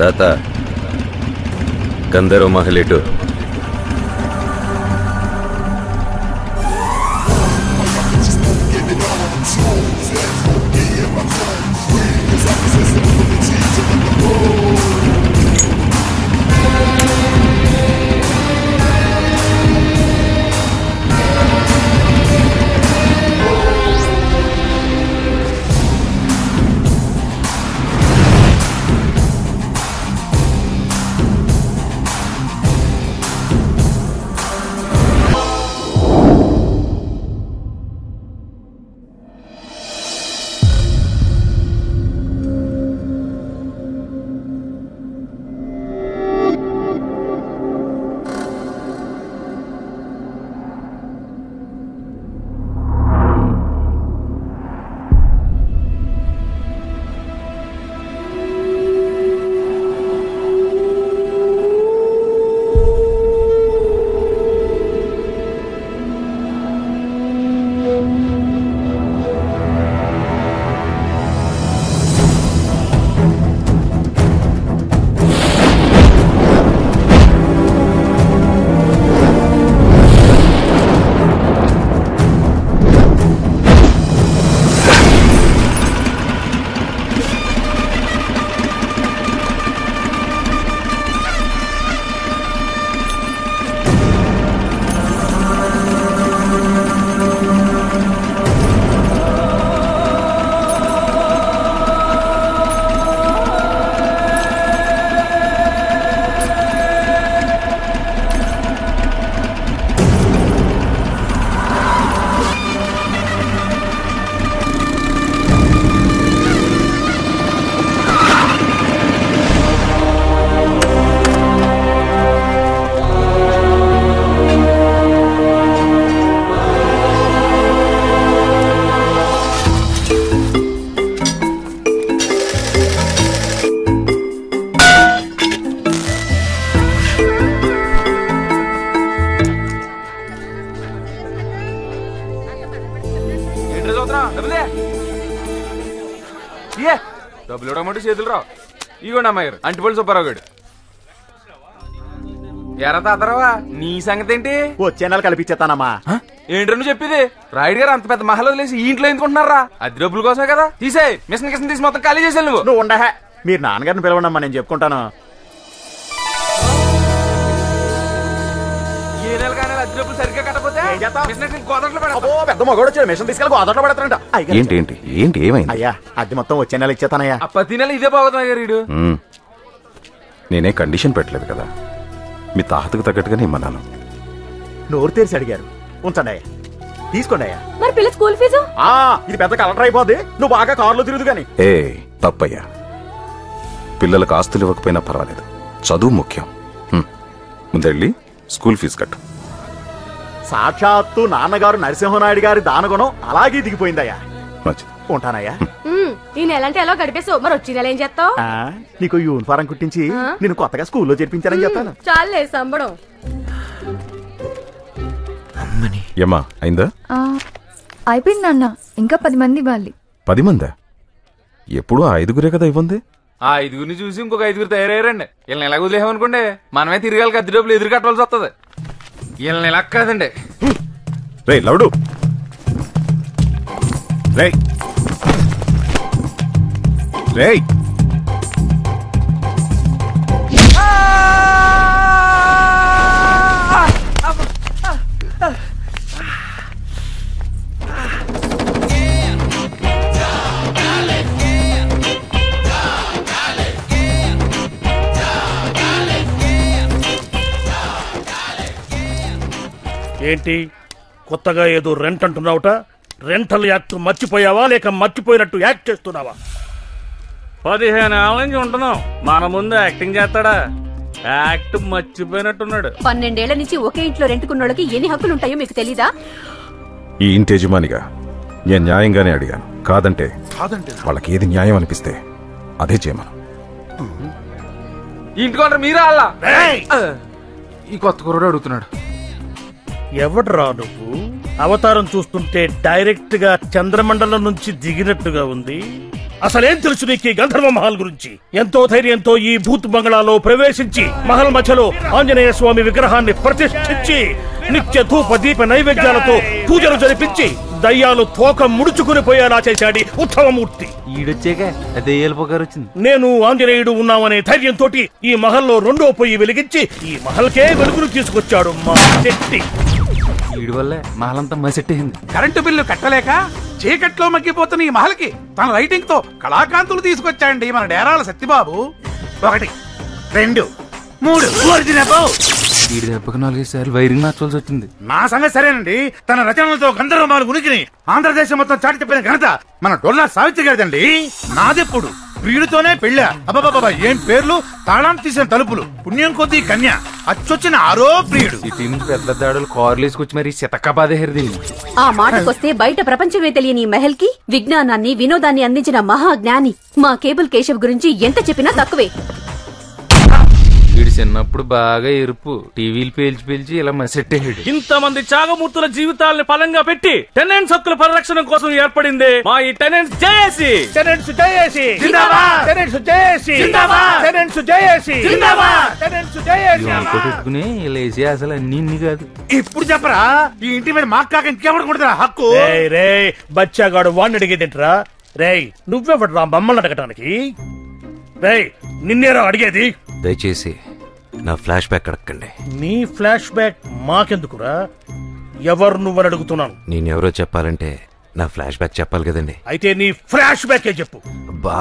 తాత గంధర్వ మహలేటు డబ్బులు ఇవ్వడమంటే చేతులు రావు. ఇగోండి అమ్మాయి అంటిపల్లి సుబ్బారావు గారు. ఎరా తాతరావా నీ సంగతి ఏంటి? వచ్చే నెల కల్పించేస్తానమ్మా. ఏంటి నువ్వు చెప్పేది? రాయుడు గారు అంత పెద్ద మహల్ వదిలేసి ఈ ఇంట్లో ఎందుకుంటున్నారా? అది డబ్బుల కోసమే కదా. తీసే మిషన్ కిషన్ తీసి మొత్తం ఖాళీ చేసాను. నువ్వు ఉండహే, మీరు నాన్నగారిని పిలవండమ్మా, నేను చెప్పుకుంటాను. ఏ నెల కానీ అద్దె డబ్బులు సరిగ్గా కట్టకపోతే పెద్ద మగోడు వచ్చాడు, మిషన్ తీసుకెళ్ళి గోదాట్లో పెడతారంట. ఏంటి ఏంటి ఏంటి ఏమైంది? అయ్యా అద్దె మొత్తం వచ్చే నెల ఇచ్చేతానయ్యా. ప్రతి నెల ఇదే బాగుతుంది గారు. నేనే కండిషన్ పెట్టలేదు కదా, మీ తాహతకు తగ్గట్టుగానే ఇమ్మన్నాను. నోరు తెరిచి అడిగారు, ఉంచండి అయ్యా, తీసుకోండి అయ్యా. మరి పిల్ల స్కూల్ ఫీజు? ఇది పెద్ద కలెక్టర్ అయిపోద్ది, నువ్వు బాగా కారులో తిరుగుదు గాని. తప్పయ్యా, పిల్లలకు ఆస్తులు ఇవ్వకపోయినా పర్వాలేదు, చదువు ముఖ్యం. ముందెళ్ళి స్కూల్ ఫీజు కట్టు. సాక్షాత్తు నాన్నగారు నరసింహనాయుడు గారి దానగుణం అలాగే దిగిపోయిందయ్యా. ఉంటానయ్యా. ఈ నెల అంటే ఎలా గడిపేసావు, మరి వచ్చి నెల ఏం చేస్తావు? నీకు యూనిఫారం కుట్టించి నేను కొత్తగా స్కూల్లో చేర్పించానని చెప్తాను. చాలే సంబడం. ఏమ్మా అయిందా? అయిపోయింది నాన్న, ఇంకా 10 మంది ఇవ్వాలి. 10 మందా? ఎప్పుడు 5గురే కదా ఇవ్వండి. ఆ 5గురిని చూసి ఇంకొక 5గురు తయారయ్యారండి. వీళ్ళని ఎలా వదిలేమనుకోండి మనమే తిరగాలి, అద్దె డబ్బులు ఎదురు కట్టవలసి వస్తుంది. వీళ్ళని ఎలా కాదండి. రే లవుడు, రే రే ఏంటి కొత్తగా ఏదో రెంట్ అంటున్నావుట? రెంటల్ యాక్ట్ మర్చిపోయావా లేక మర్చిపోయినట్టు యాక్ట్ చేస్తున్నావా? 15 ఏళ్ళ నుంచి ఉంటున్నాం, మన ముందు యాక్టింగ్ చేస్తాడా? యాక్ట్ మర్చిపోయినట్టున్నాడు. 12 ఏళ్ల నుంచి ఒకే ఇంట్లో రెంట్కున్నోళ్ళకి ఎన్ని హక్కులు ఉంటాయో మీకు తెలీదా? ఈ ఇంటి యజమానిగా నేను న్యాయంగానే అడిగాను. కాదంటే వాళ్ళకి ఏది న్యాయం అనిపిస్తే అదే చేయమను. ఇంటికొంటారు మీరా? అలా ఈ కొత్త కుర్రాడు అడుగుతున్నాడు. ఎవడ్రా నువ్వు? అవతారం చూస్తుంటే డైరెక్ట్ గా చంద్రమండలం నుంచి దిగినట్టుగా ఉంది. అసలేం తెలుసు నీకు ఈ గంధర్వ మహల్ గురించి? ఎంతో ధైర్యంతో ఈ భూత్ బంగళాలో ప్రవేశించి మహల్ మధ్యలో ఆంజనేయ స్వామి విగ్రహాన్ని ప్రతిష్ఠించి నిత్య ధూప దీప నైవేద్యాలతో పూజలు జరిపించి దయ్యాలు తోక ముడుచుకుని పోయేలా చేశాడు ఉత్తమమూర్తి. ఈడొచ్చాక దెయ్యాల పొగారు వచ్చింది. నేను ఆంజనేయుడు ఉన్నామనే ధైర్యంతో ఈ మహల్లో రెండో పొయ్యి వెలిగించి ఈ మహల్కే వెలుగును తీసుకొచ్చాడు మా శెట్టి. ఈడి వల్లే మహలంతా మసెట్టేసింది. కరెంటు బిల్లు కట్టలేక చీకట్లో మగ్గిపోతున్న ఈ మహల్కి తన లైటింగ్ తో కళాకాంతులు తీసుకొచ్చాయండి మన డేరాల సత్యబాబు. 1 2 3 ఈడి దెబ్బకు 4 సార్లు వైరింగ్ మార్చాల్సి వచ్చింది. నా సంగతి సరేనండి. తన రచనలతో గంధర్వమాల ఉనికిని ఆంధ్రదేశం మొత్తం చాటి చెప్పిన ఘనత మన డొల్లా సావిత్రి గారిదండి. నాదెప్పుడు ప్రియుడితోనే పెళ్ళా. అబ్బాబాబా ఏం పేర్లు, తాళం తీసిన తలుపులు, పుణ్యం కొద్దీ కన్య, అచ్చొచ్చిన ఆరో ప్రియుడు. సిటీ నుంచి పెద్ద దాడులు కార్లు వేసుకొచ్చి మరి శతకబాదేహరిది. ఆ మాటకొస్తే బయట ప్రపంచమే తెలియని మహల్ కి విజ్ఞానాన్ని వినోదాన్ని అందించిన మహాజ్ఞాని మా కేబుల్ కేశవ్ గురించి ఎంత చెప్పినా తక్కువే. వీడు చిన్నప్పుడు బాగా ఎరుపు, టీవీలు పేల్చి ఇలా మసెట్టేసాడు. ఇంతమంది త్యాగమూర్తుల జీవితాలని ఫలంగా పెట్టి టెనెంట్స్ హక్కుల పరిరక్షణ కోసం ఏర్పడింది మా ఈ టెనెంట్స్ జేఏసీ. టెనెంట్స్ జేఏసీ జిందాబాద్, టెనెంట్స్ జేఏసీ జిందాబాద్, టెనెంట్స్ జేఏసీ జిందాబాద్, టెనెంట్స్ జేఏసీ. పెట్టుకుని ఇలా వేసి అసలు అన్ని కాదు. ఇప్పుడు చెప్పరా ఈ ఇంటి మీద మాకు కాక ఇంకెవరు కొడుతున్నా హక్కు? రే బచ్చాగాడు వాడిని అడిగేదింట్రా? రేయ్ నువ్వెవడరా మమ్మల్ని అడగటానికి? రేయ్ నిన్నేరా అడిగేది? దయచేసి నా ఫ్లాష్ బ్యాక్ అడగండి. నీ ఫ్లాష్ బ్యాక్ మాకెందుకురా? ఎవరు నువ్వని అడుగుతున్నాను. నేనెవరో చెప్పాలంటే నా ఫ్లాష్ బ్యాక్ చెప్పాలి కదండి. అయితే నీ ఫ్లాష్ బ్యాక్ చెప్పు. బా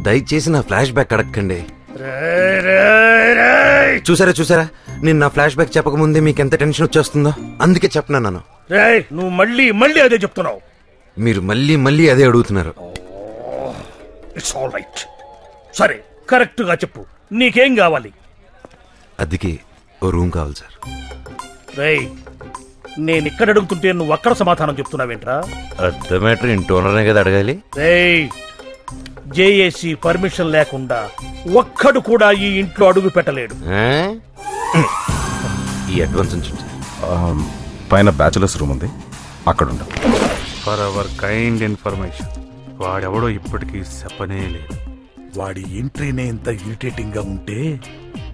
దయచేసి నా ఫ్లాష్ బ్యాక్ అడగండి. చూసారా నేను నా ఫ్లాష్ బ్యాక్ చెప్పకముందే మీకు ఎంత టెన్షన్ వచ్చేస్తుందో అందుకే చెప్పినాను. రేయ్ నువ్వు మళ్ళీ అదే చెప్తున్నావు. మీరు మళ్ళీ అదే అడుగుతున్నారు. It's all right. సరే కరెక్ట్ గా చెప్పు, నీకేం కావాలి? అదికి ఓ రూమ్ కావాలి సార్. రేయ్ నేను ఇక్కడ అడుగుతుంటే నువ్వు అక్కడ సమాధానం చెప్తున్నావేంట్రా? అర్థమేటర్ ఇంటి ఓనర్నే కదా అడగాలి. రేయ్ జేఏసీ పర్మిషన్ లేకుండా ఒక్కడు కూడా ఈ ఇంట్లో అడుగు పెట్టలేడు. ఈ అడ్వాన్స్ ఉంచండి. పైన బ్యాచులర్స్ రూమ్ ఉంది, అక్కడ ఉండు. ఫర్ అవర్ కైండ్ ఇన్ఫర్మేషన్, వాడెవడో ఇప్పటికీ చెప్పనే లేదు. వాడి ఎంట్రీనే ఇంత ఇరిటేటింగ్ గా ఉంటే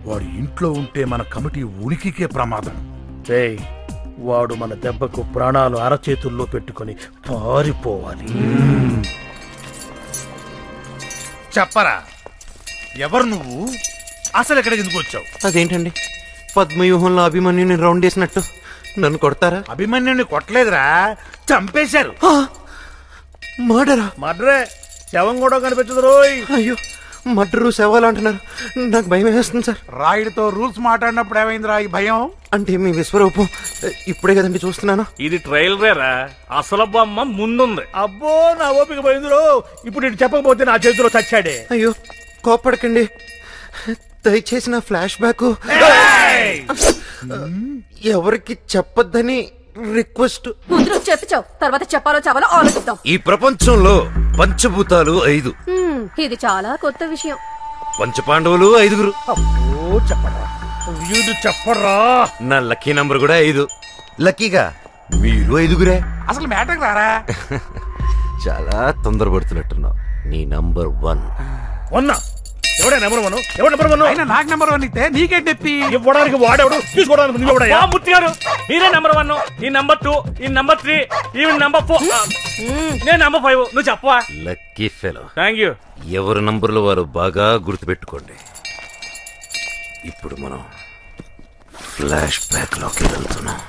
వాడి ఇంట్లో ఉంటే మన కమిటీ ఉనికికే ప్రమాదం. రేయ్ వాడు మన దెబ్బకు ప్రాణాలు అరచేతుల్లో పెట్టుకొని పారిపోవాలి. చెప్పరా ఎవరు నువ్వు? అసలు ఎక్కడికి ఎందుకు వచ్చావు? అదేంటండి పద్మవ్యూహంలో అభిమన్యుని రౌండ్ చేసినట్టు నన్ను కొడతారా? అభిమన్యుని కొట్టలేదురా, చంపేశారు. మర్డరే, శవం కూడా కనిపించదు రోయ్. అయ్యో మర్డరు శవాలు అంటున్నారు, నాకు భయం వేస్తుంది సార్. రాయుడితో రూల్స్ మాట్లాడినప్పుడు ఏమైందిరా ఈ భయం? అంటే మీ విశ్వరూపం ఇప్పుడే కదండి చూస్తున్నాను. ఇది ట్రైల్ రేరా, అసలు బొమ్మ ముందుంది. అబ్బో నా ఓపిక పోయిందిరో. ఇప్పుడు ఇటు చెప్పకపోతే నా చేతిలో చచ్చాడే. అయ్యో కోప్పడకండి, దయచేసి నా ఫ్లాష్ బ్యాక్ ఎవరికి చెప్పొద్దని రిక్వెస్ట్. ముందు చెప్పావు, తర్వాత చెప్పాలో చావాలో ఆలోచిద్దాం. ఈ ప్రపంచంలో పంచభూతాలు 5. ఇది చాలా కొత్త విషయం. పంచపాండవులు 5. అబ్బో చెప్పరా, వీడు చెప్పరా. నా లక్కీ నంబర్ కూడా 5. లక్కీగా మీరు 5. అసలు మ్యాటర్ రారా? చాలా తొందరపడుతున్నట్టున్నావు. నీ నంబర్ 1. ఎవడే నెంబర్ 1? ఎవడు నెంబర్ 1? అయినా నాకు నెంబర్ 1 ఇస్తే నీకే చెప్పి ఇవ్వడానికి వాడేవాడు, తీసుకోవడానికి నువ్వెవడయ్యా? మూర్తి గారు మీరే నంబర్ 1, ఈ నంబర్ 2, ఈ నంబర్ 3, ఈవెన్ నంబర్ 4, నేను నంబర్ 5. నువ్వు చెప్పవా? Lucky fellow. Thank you. ఎవరి నంబర్లు వారు బాగా గుర్తుపెట్టుకోండి. ఇప్పుడు మనం ఫ్లాష్ బ్యాక్ లోకి వెళ్తున్నాం.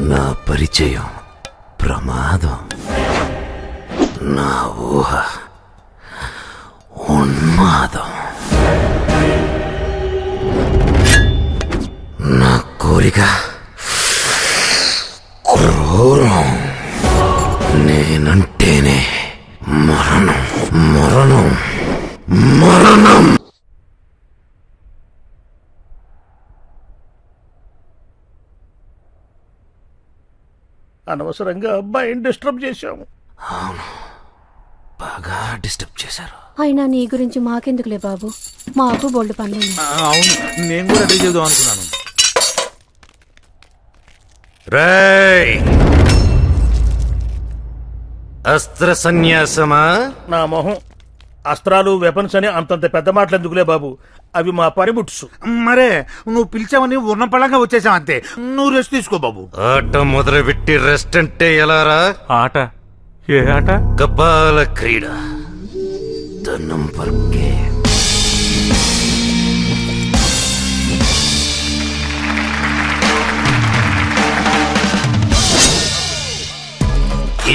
నా పరిచయం ప్రమాదం, నా ఊహ ఉన్మాదం, నా కోరిక క్రూరం, నేనంటేనే మరణం మరణం మరణం. అనవసరంగా అబ్బాయిని డిస్టర్బ్ చేశాము. బాగా డిస్టర్బ్ చేశారు. అయినా నీ గురించి మాకెందుకులే బాబు, మాకు బోల్డ్ పనులు. అవును, నేను కూడా అదే చేద్దాం అనుకున్నాను. రేయ్, అస్త్ర సన్యాసమా? నా మొహం. అస్త్రాలు వెపన్స్ అని అంతంత పెద్ద మాటలు ఎందుకులే బాబు, అవి మా పనిముట్స్. మరే నువ్వు పిలిచావని ఉన్నపళంగా వచ్చేసావు అంతే. నువ్వు రెస్ట్ తీసుకో బాబు. ఆట మొదలుపెట్టి రెస్ట్ అంటే ఎలారా? ఆట? ఏ ఆట? కపాల క్రీడ. The number game.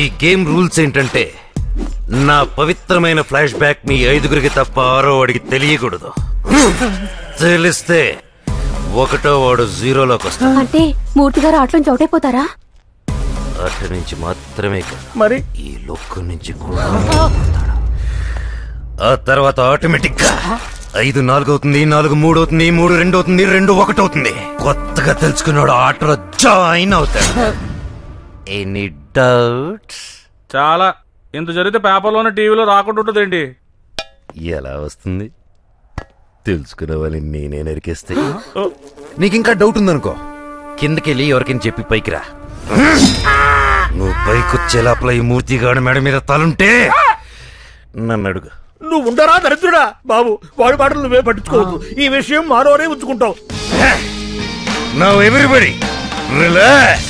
ఈ గేమ్ రూల్స్ ఏంటంటే, నా పవిత్రమైన ఫ్లాష్ బ్యాక్ మీ 5గురికి తప్ప 6వ వాడికి తెలియకూడదు. తెలిస్తే 1వ వాడు 0లోకి వస్తాడు. అంటే మూర్తి గారు ఆటలోంచి అవుట్ అయిపోతారా? ఆట నుంచి మాత్రమే కాదు, మరి ఈ లోకం నుంచి కూడా. ఆ తర్వాత ఆటోమేటిక్ గా 5 4 అవుతుంది, 4 3 అవుతుంది, 3 2 అవుతుంది, 2 1 అవుతుంది. కొత్తగా తెలుసుకున్నాడు ఆటలో జాయిన్ అవుతాడు. Any doubts? చాలా. ఇంత జరిగితే పేపర్లోనే టీవీలో రాకుండా ఉంటుందేంటి? ఎలా వస్తుంది? తెలుసుకునే వాళ్ళని నేనే నరికేస్తే. నీకింకా డౌట్ ఉందనుకో, కిందకెళ్ళి ఎవరికైనా చెప్పి పైకి రా. నువ్వు పైకొచ్చే లోపల ఈ మూర్తిగాడు మెడ మీద తలుంటే నన్ను అడుగు. నువ్వు ఉండరా దరిద్రుడా బాబు, వాడి మాటలు నువ్వే పట్టించుకోవద్దు. ఈ విషయం మాలోనే ఉంచుకుంటావు. Now everybody relax.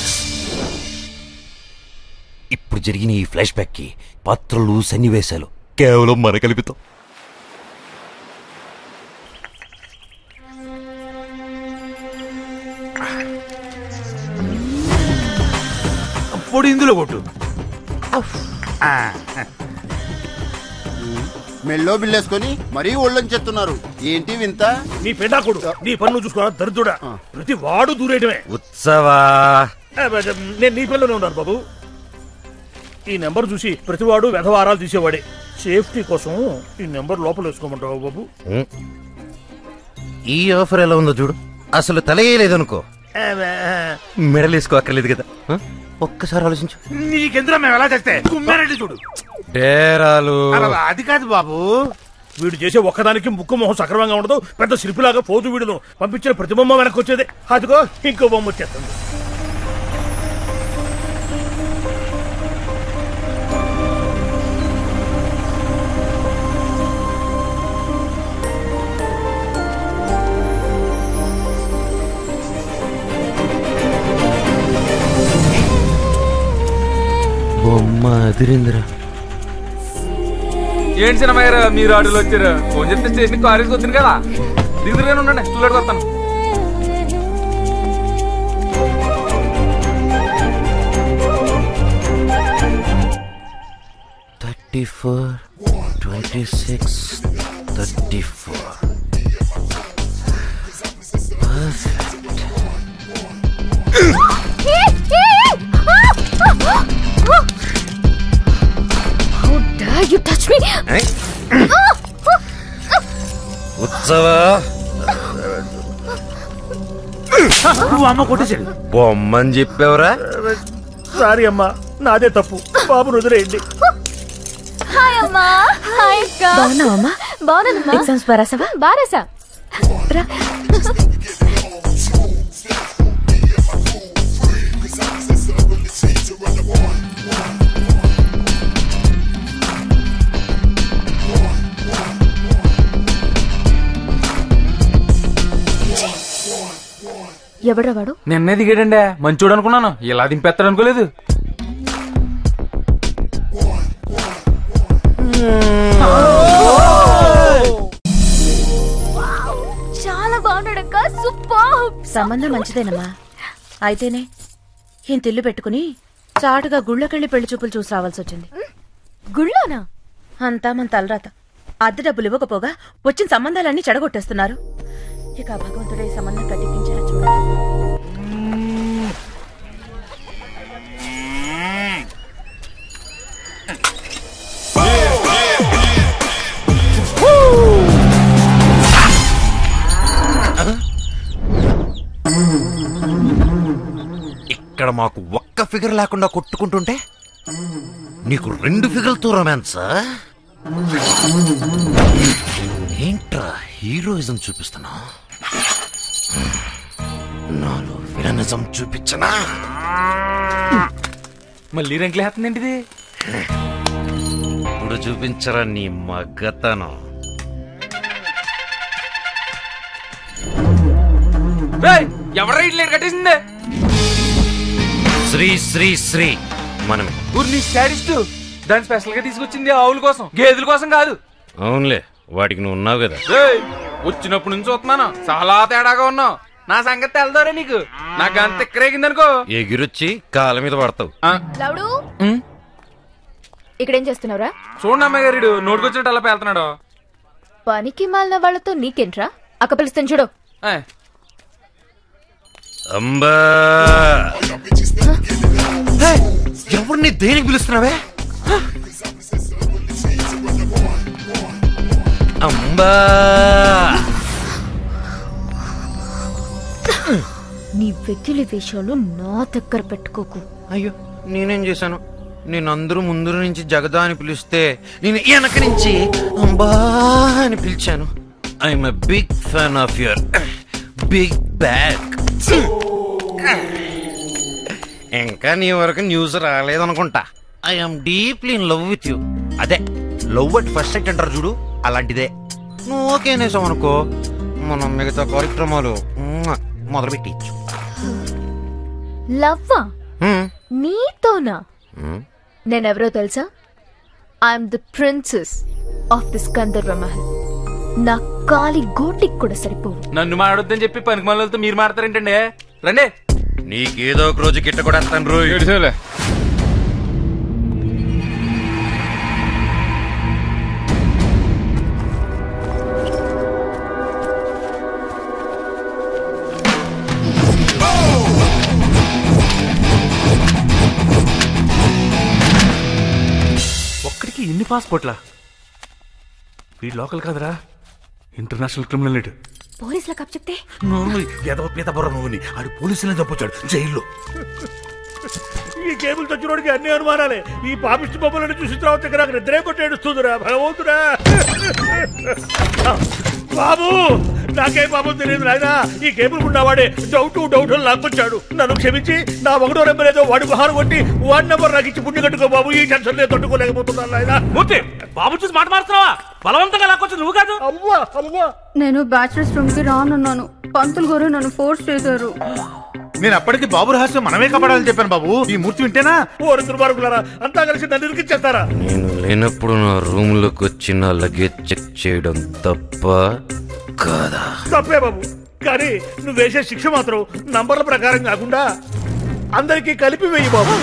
ఇప్పుడు జరిగిన ఈ ఫ్లాష్ బ్యాక్ కి పాత్రలు, సన్నివేశాలు కేవలం మన కల్పితం. పొడి ఇందులో కొట్టు. మెల్లో బిల్లేసుకొని మరీ ఒళ్ళని చెప్తున్నారు. ఏంటి వింత? నీ పెండాకుడు, నీ పన్ను చూసుకోరా దరిద్రుడా. ప్రతి వాడు దూరేయడమే. ఉత్సవా, నేను నీ పిల్లనే ఉన్నాను బాబు. ఈ నెంబర్ చూసి ప్రతివాడు వెధవారాలు తీసేవాడే. సేఫ్టీ కోసం ఈ నెంబర్ లోపల వేసుకోమంటావు బాబు? ఈ ఆఫర్ ఎలా ఉందో చూడు. అసలు తలయేయలేదనుకో, మెడలేసుకో అక్కర్లేదు కదా. ఒక్కసారి ఆలోచించు. నీకెందులో మేము ఎలా చేస్తే కుమ్మారెడ్డి చూడు. డేరాలు అది కాదు బాబు, వీడు చేసే ఒక్కదానికి ముక్కు మొహం సక్రమంగా ఉండదు. పెద్ద శిల్పిలాగా పోతూ వీడును పంపించిన ప్రతి బొమ్మ వెనక్కి వచ్చేదే. అదిగో ఇంకో బొమ్మ వచ్చేస్తుంది. బొమ్మ అదిరిందిరా. ఏంటి సినిమా గారు మీరు ఆటోలో వచ్చారు? ఫోన్ చేస్తే స్టేషన్ కాలేజ్కి వచ్చింది కదా. దిగుదురుగానే ఉండండి, స్టూలెట్కి వస్తాను. You touch me! ఉత్సవా, నువ్వు అమ్మ కొట్టేసాడు. బొమ్మని చెప్పావురా. సారీ అమ్మా, నాదే తప్పు. బాబును వదిలేయండి. హాయ్ అమ్మా. హాయ్ అక్క. బాగున్నావమ్మా? బాగున్నానమ్మా. ఎగ్జామ్స్ బారాసావా? బారేసా. ఎవడ్రా వాడు? నిన్నే దిగాడండి, మంచోడు అనుకున్నాను. ఇలా దింపేస్తాడు అనుకోలేదు. చాలా బాగున్నాడక్క. సూపర్. సంబంధం మంచిదేనమ్మా. అయితేనే ఇంత ఇల్లు పెట్టుకుని చాటుగా గుళ్ళకెళ్ళి పెళ్లి చూపులు చూసి రావాల్సి వచ్చింది. గుళ్ళోనా? అంతా మన తలరాత. అద్దె డబ్బులు ఇవ్వకపోగా వచ్చిన సంబంధాలన్నీ చెడగొట్టేస్తున్నారు. ఇక భగవంతుడే ఈ సంబంధం కట్టించేలా చూడాలి. ఇక్కడ మాకు ఒక్క ఫిగర్ లేకుండా కొట్టుకుంటుంటే నీకు 2 ఫిగర్లతో రొమాన్సా? ఏంట్రా హీరోయిజం చూపిస్తున్నా? నాలో విలనిజం చూపించనా? మళ్ళీ రంకులు వేస్తుందేంటిది? ఇప్పుడు చూపించరా నీ మగ్గతనం. ఎవరు ఇట్లా కట్టేసిందే? శ్రీ శ్రీ శ్రీ మనమే. ఊరిని స్టాడిస్ట్ దాన్ని స్పెషల్ గా తీసుకొచ్చింది ఆవుల కోసం, గేదెల కోసం కాదు. అవునులే, వాటికి నువ్వు ఉన్నావు కదా. వచ్చినప్పుడు నుంచి చూస్తున్నాను, చాలా తేడాగా ఉన్నావు. నా సంగతి తెలదారే నీకు? నాకు అంత ఎక్కరేగిందనుకో ఎగిరొచ్చి కాళ్ళ మీద పడతావు. లవుడు ఇక్కడేం చేస్తున్నావురా? చూడండి అమ్మాయి గారు నోటుకొచ్చినట్టు అలా పేలుతున్నాడు. పనికి మాలిన వాళ్ళతో నీకేంట్రా? అక్క పిలుస్తాను చూడు. అంబా, ఎవరిని దేనికి పిలుస్తున్నావే? అంబా, నీ వెకిలి వేషాలు నా దగ్గర పెట్టుకోకు. అయ్యో, నేనేం చేశాను? నేను అందరూ ముందు నుంచి జగదా అని పిలిస్తే నేను వెనక నుంచి అంబా అని పిలిచాను. I'm a big fan of your big bag. ఇంకా నీ వరకు న్యూస్ రాలేదనుకుంటా. I'm deeply in love with you. అదే లవ్ అట్ ఫస్ట్ సైట్ అంటారు చూడు, అలాంటిదే. నువ్వు ఓకే అనేసావు అనుకో, మనం మిగతా కార్యక్రమాలు మొదలు పెట్టించు. లవ్వా? నీతోనా? నేనెవరో తెలుసా? I'm the princess of this Gandharva Mahal. నా కాలి గోటికి కూడా సరిపోవు. నన్ను మాడొద్దని చెప్పి పనికి మళ్ళతో మీరు మాడతారేంటండి? రండి, నీకేదో ఒక రోజు గిట్ట కూడా వస్తాను రోజు. ఒక్కడికి ఇన్ని పాస్పోర్ట్లా? వీడు లోకల్ కాదురా, ఇంటర్నేషనల్ క్రిమినల్. పోలీసుల కప్ చెప్తే ఎదవ పీత బుర్ర నువ్వుని ఆడు పోలీసులను చంపొచ్చాడు జైల్లో. ఈ కేబుల్ చచ్చినోడికి అన్ని అనుమానాలే. ఈ పాపిష్టి బొమ్మలను చూసిన తర్వాత నాకు నిద్రే కొట్టేడుస్తుందిరా భగవంతుడా. బాబు, నాకే పాపం తెలియదు నాయన. ఈ కేబుల్ ఉన్నవాడే డౌట్ లాక్కొచ్చాడు. నన్ను క్షమించి నా 1వ నెంబర్ ఏదో వాడి బహారు కొట్టి 1 నెంబర్ నాకు ఇచ్చి పుణ్య కట్టుకో బాబు. ఈ టెన్షన్ నేను తట్టుకోలేకపోతున్నాను నాయన. మూర్తి, బాబు చూసి మాట మారుతున్నావా? బలవంతంగా లాక్కొచ్చు నువ్వు కాదు. అవ్వా అవ్వా, నేను బ్యాచిలర్స్ రూమ్ కి రానున్నాను. పంతులు గారు నన్ను ఫోర్స్ చేశారు. నేను అప్పటికి బాబు రహస్యం మనమే కాపాడాలని చెప్పాను బాబు. ఈ మూర్తి వింటేనా? ఓరు దుర్మార్గులారా, అంతా కలిసి నన్ను ఇరికిచ్చేస్తారా? నేను లేనప్పుడు నా రూమ్ లోకి వచ్చి నా లగేజ్ చెక్ చేయడం తప్ప కాదా? తప్పే బాబు, కానీ నువ్వు వేసే శిక్ష మాత్రం నంబర్ల ప్రకారం కాకుండా అందరికీ కలిపి వేయి బాబు.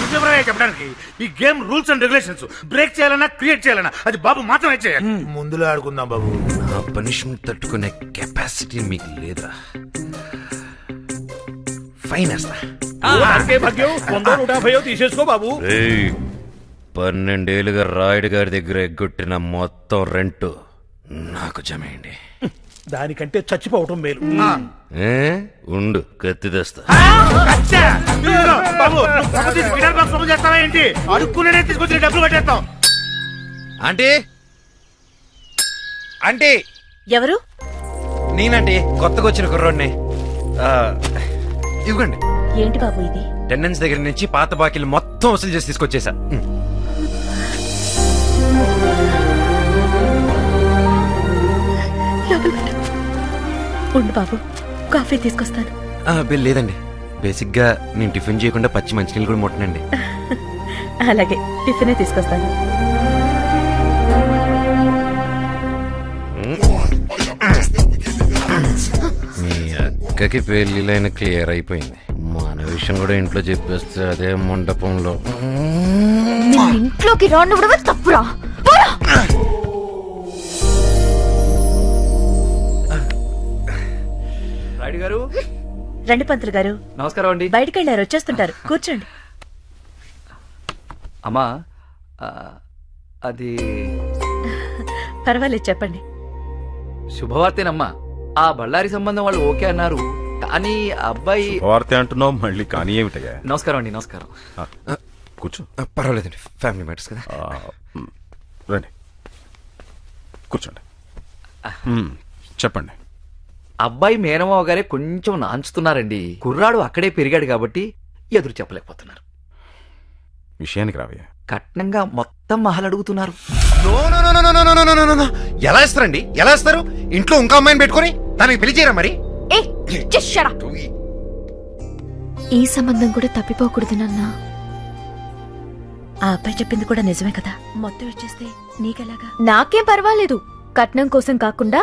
చెప్పడానికి ఈ game rules and regulations break చేయాలన్నా క్రియేట్ చేయాలన్నా అది బాబు మాత్రమే చేయాలి. ముందులో ఆడుకుందాం బాబు. నా పనిష్మెంట్ తట్టుకునే కెపాసిటీ మీకు లేదా? ఫైన్ వేస్తా. భాగ్యం 100-150 తీసేసుకో బాబు. 12 ఏళ్ళుగా రాయుడు గారి దగ్గర ఎగ్గొట్టిన మొత్తం రెంట్ నాకు జమేయండి. దానికంటే చచ్చిపోవటం మేలు. ఉండు, కత్తి తెస్తా. ఏంటి అడుక్కునే తీసుకొచ్చి డబ్బులు కట్టేస్తాం. Aunty, aunty. ఎవరు? నేనండి, కొత్తగా వచ్చిన కుర్రోడ్ని. ఇవ్వండి. ఏంటి బాబు ఇది? టెండెన్స్ దగ్గర నుంచి పాత బాకీలు మొత్తం వసూలు చేసి తీసుకొచ్చేసా. ఉండు బాబు, కాఫీ తీసుకొస్తాను. బిల్ లేదండి, బేసిక్ గా నేను టిఫిన్ చేయకుండా పచ్చి మంచినీళ్ళు కూడా ముట్టనండి. అలాగే, టిఫినే తీసుకొస్తాను. మీ అక్కకి పెళ్లిలైన క్లియర్ అయిపోయింది. మన విషయం కూడా ఇంట్లో చెప్పేస్తే అదే మండపంలో. ఇంట్లోకి రానివ్వడమే తప్పురా. రాయుడు గారు. రండి పంతులు గారు. నమస్కారం అండి. బయటకు వెళ్ళారు, వచ్చేస్తుంటారు. కూర్చోండి. అమ్మా, అది పర్వాలేదు, చెప్పండి. శుభవార్తేనమ్మా. ఆ బళ్ళారి సంబంధం వాళ్ళు ఓకే అన్నారు. కానీ అబ్బాయి వార్త అంటున్నావు మళ్ళీ కానీ ఏమిటయ్యా? నమస్కారం అండి. నమస్కారం. కూర్చో. పర్వాలేదండి, ఫ్యామిలీ మ్యాటర్స్ కదా. రండి కూర్చోండి. చెప్పండి. అబ్బాయి మేనమావ గారే కొంచెం నాంచుతున్నారండి. కుర్రాడు అక్కడే పెరిగాడు కాబట్టి ఎదురు చెప్పలేకపోతున్నారు. విషయానికి రావయ్యా. కట్నంగా మొత్తం మహల్ అడుగుతున్నారు. ఎలా ఇస్తారండి? ఎలా ఇస్తారు? ఇంట్లో ఇంకో అమ్మాయిని పెట్టుకుని దానికి పెళ్లి చేయరా మరి? ఈ సంబంధం కూడా తప్పిపోకూడదు నాన్న. ఆ అబ్బాయి చెప్పింది కూడా నిజమే కదా. మొత్తం వచ్చేస్తే నీకెలాగా? నాకేం పర్వాలేదు. కట్నం కోసం కాకుండా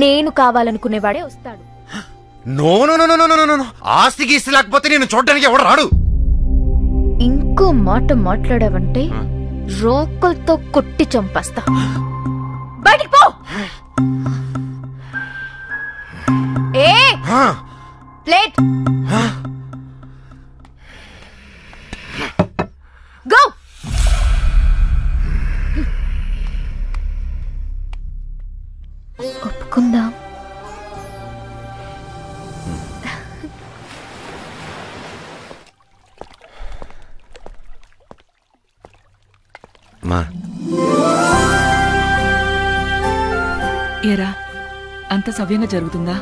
నేను కావాలనుకునేవాడే వస్తాడు. No no no no no no, ఆస్తి గీస్తి లేకపోతే నేను చూడడానికి ఎవడు రాడు. ఇంకో మాట మాట్లాడావంటే రోకల్తో కొట్టి చంపేస్తా. బయటికి పో. ఏ ప్లేట్ గో. ఒప్పుకుందాం. మా ఏరా అంత సవ్యంగా జరుగుతుందా?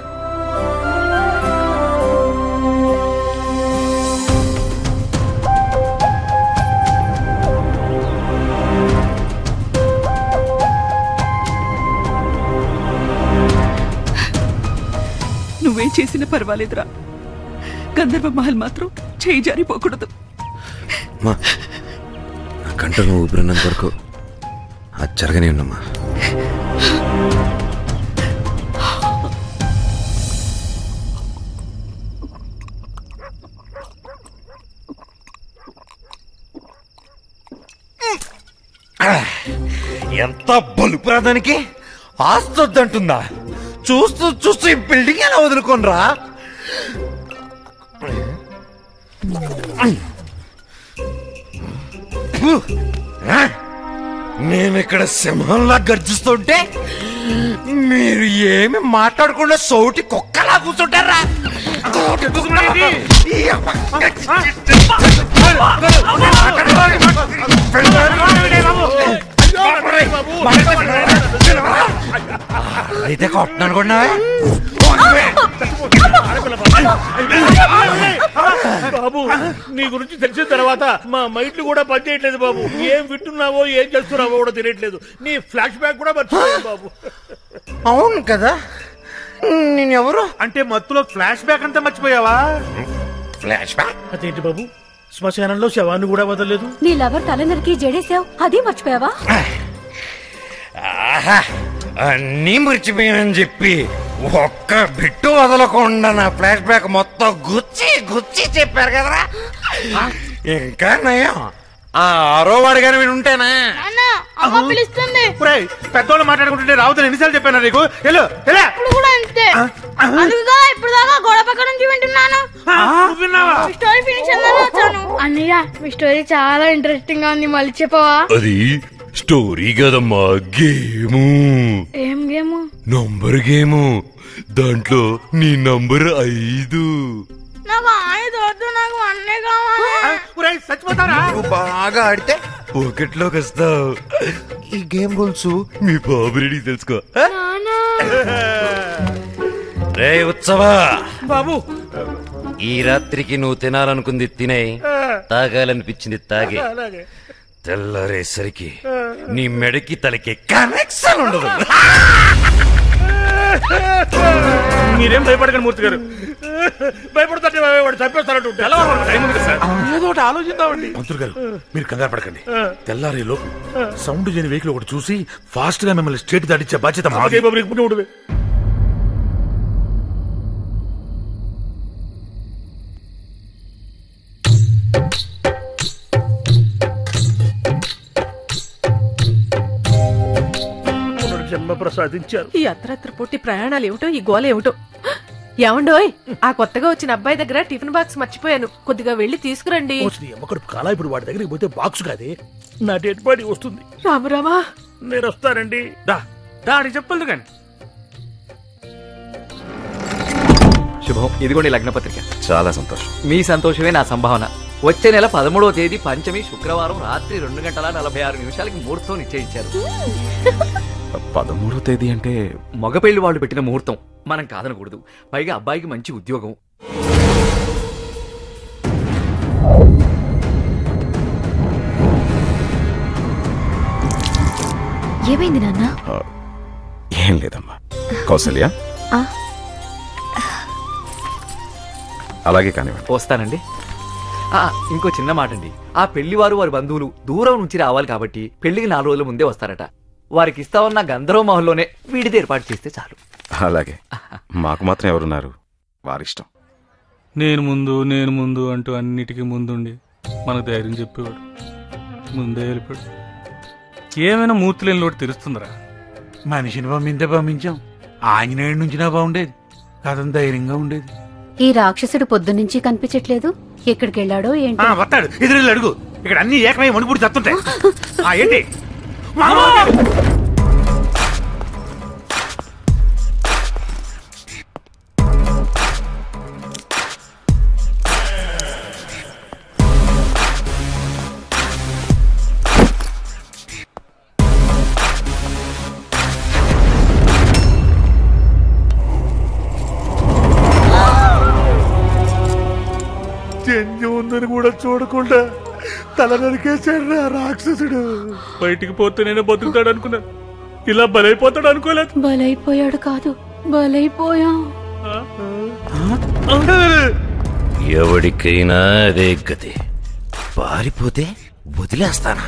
నువ్వేం చేసినా పర్వాలేదురా. గంధర్వ మహల్ మాత్రం చేయి జారిపోకూడదు. మా కంటను ఊపిరినంత వరకు అది జరగనే ఉన్నమ్మా. ఎంత బలుపురాదానికి ఆస్తొద్దంటుందా? చూస్తూ చూస్తూ ఈ బిల్డింగ్ ఎలా వదులుకోనరా? నేను ఇక్కడ సింహంలా గర్జిస్తుంటే మీరు ఏమి మాట్లాడకుండా సౌటి కుక్కలా కూర్చుంటారా? అయితే కొట్టను అనుకున్నా. బాబు, నీ గురించి తెలిసిన తర్వాత మా మైండ్లు కూడా పనిచేయట్లేదు బాబు. ఏం వింటున్నావో ఏం చేస్తున్నావో కూడా తెలియట్లేదు. నీ ఫ్లాష్ బ్యాక్ కూడా మర్చిపోయావు బాబు. అవును కదా, నేనెవరు అంటే మత్తులో ఫ్లాష్ బ్యాక్ అంతా మర్చిపోయావా? ఫ్లాష్ బ్యాక్ అదేంటి బాబు, శ్మశానంలో శవాన్ని కూడా వదలలేదు. నీ లవర్ తలనరికి జడేసావు, అది మర్చిపోయావా? అన్నీ మర్చిపోయానని చెప్పి ఒక్క బిట్టు వదలకుండా నా ఫ్లాష్ బ్యాక్ మొత్తం గుచ్చి గుచ్చి చెప్పారు కదరా. ఇంకా నయం ఆ ఆరో వాడు గాని వింటేనా? పెద్దోళ్ళు మాట్లాడుకుంటుంటే రావుతాను ఎన్నిసార్లు చెప్పాను నీకు? ఇప్పుడు దాకా గోడ పక్క నుంచి వింటున్నాను. స్టోరీ ఫినిష్ అయ్యిందని వచ్చాను. అన్నయ్య, మీ స్టోరీ చాలా ఇంట్రెస్టింగ్ గా ఉంది, మళ్ళీ చెప్పవా? అది స్టోరీ కదమ్మా, గేము. ఏం గేము? Number game. దాంట్లో నీ నంబర్ 5. నాకు 5 వద్దు, నాకు 1 కావాలి. చచ్చిపోతారా? బాగా ఆడితే పోకెట్లోకి వస్తావు. ఈ గేమ్ రూల్స్ మీ బాబు రెడీ తెలుసుకో. రే ఉత్సవా బాబు, ఈ రాత్రికి నువ్వు తినాలనుకుంది తినే, తాగాలనిపించింది తాగే. తెల్లారేసరికి నీ మెడకి తలకి కనెక్షన్ ఉండదు. మీరేం భయపడకండి మూర్తి గారు. భయపడుతుంటే వాడు చంపేస్తారంటూ ఏదో ఒకటి ఆలోచిద్దామండి. మంత్రులు గారు, మీరు కంగారు పడకండి. తెల్లారే లోపు సౌండ్ చేయని వెహికల్ ఒకటి చూసి ఫాస్ట్ గా మిమ్మల్ని స్టేట్ దాటించే బాధ్యత మాది. జన్మ ప్రసాదించారు. ఈ అర్ధరాత్రి పూర్తి ప్రయాణాలు ఏమిటో, ఈ గోల ఏమిటో. ఏమండోయ్, ఆ కొత్తగా వచ్చిన అబ్బాయి దగ్గర టిఫిన్ బాక్స్ మర్చిపోయాను, కొద్దిగా వెళ్లి తీసుకురండి. కాలా ఇప్పుడు వాడి దగ్గరికి పోతే బాక్స్ కాదే, నా డెడ్ బాడీ వస్తుంది. రామురామా, నేను వస్తానండి. దాడి చెప్పదు కానీ శుభం. ఇదిగోండి లగ్న పత్రిక. చాలా సంతోషం. మీ సంతోషమే నా సంభావన. వచ్చే నెల 13వ తేదీ పంచమి శుక్రవారం రాత్రి 2:46 ముహూర్తం నిశ్చయించారు. 13వ తేదీ అంటే మగ పెళ్లి వాళ్ళు పెట్టిన ముహూర్తం, మనం కాదనకూడదు. పైగా అబ్బాయికి మంచి ఉద్యోగం. ఏమైంది నాన్న? ఏం లేదమ్మా. కౌసల్య అలాగే కానివ్వండి. వస్తానండి. ఇంకో చిన్న మాట అండి. ఆ పెళ్లివారు వారి బంధువులు దూరం నుంచి రావాలి కాబట్టి పెళ్లికి 4 రోజుల ముందే వస్తారట. వారికి ఇస్తామన్న గంధర్వ మహల్లోనే వీడిది ఏర్పాటు చేస్తే చాలు. అలాగే. మాకు మాత్రం ఎవరున్నారు? వారిష్టం. నేను ముందు అంటూ అన్నిటికీ ముందుండి మనకు ధైర్యం చెప్పేవాడు. ముందే వెళ్ళిపోయాడు. ఏమైనా మూర్తి లేని లోటు తెలుస్తుందిరా. మనిషిని పంపించాం. ఆంజనేయుడి నుంచినా బాగుండేది. కథం ధైర్యంగా ఉండేది. ఈ రాక్షసుడు పొద్దున్నుంచి కనిపించట్లేదు. ఎక్కడికి వెళ్ళాడో ఏంటి? వస్తాడు. ఎదురు అడుగు. ఇక్కడ అన్ని ఏకమై వణుకుడు చస్తుంటాయి. ఏంటి చెంజి ఉందని కూడా చూడకుండా తల నరికేశాడు రాక్షసుడు. బయటికి పోతే నేను బతుకుతాడు అనుకున్నాను. ఇలా బలైపోతాడు అనుకోలేదు. బలైపోయాడు కాదు, బలైపోయా. ఎవడికైనా అదే గతి. పారిపోతే వదిలేస్తానా?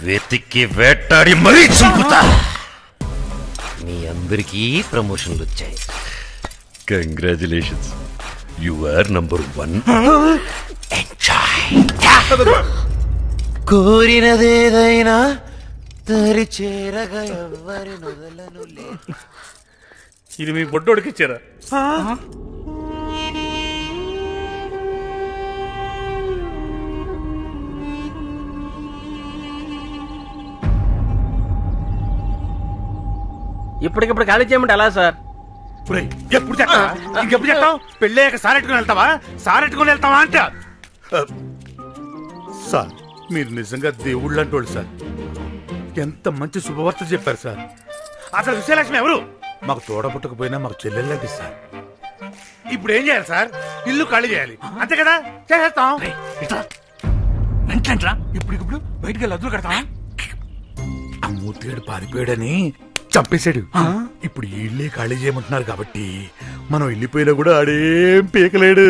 వెతికి వేటాడి మరీ చంపుతా. మీ అందరికీ ప్రమోషన్లు వచ్చాయి. Congratulations. You are number 1. Enjoy. కోరినదేదైనా తరి చేరగా ఎవరి నొదలను. ఇది మీ బొడ్డోడికి ఇచ్చారా? ఇప్పటికిప్పుడు ఖాళీ చేయమంటే ఎలా సార్? ఎప్పుడు చెప్తావా? ఇంకెప్పుడు చెప్తావు? పెళ్ళయ్యాక సారెట్టుకుని వెళ్తావా? సారెట్టుకుని వెళ్తావా అంట. సార్, మీరు నిజంగా దేవుళ్ళు అంటోళ్ళు సార్. ఎంత మంచి శుభవార్త చెప్పారు సార్. అసలు విజయలక్ష్మి ఎవరు? మాకు తోడబుట్టకపోయినా మాకు చెల్లెళ్ళండి సార్. ఇప్పుడు ఏం చేయాలి సార్? ఇల్లు ఖాళీ చేయాలి, అంతే కదా? చేసేస్తాం. వెంటరా ఇప్పుడు బయటికి వెళ్ళి అదులు కడతావా? ఆ మూర్తిగాడు పారిపోయాడని చంపేశాడు. ఇప్పుడు ఇల్లే ఖాళీ చేయమంటున్నారు కాబట్టి మనం వెళ్ళిపోయినా కూడా ఆడేం పీకలేడు.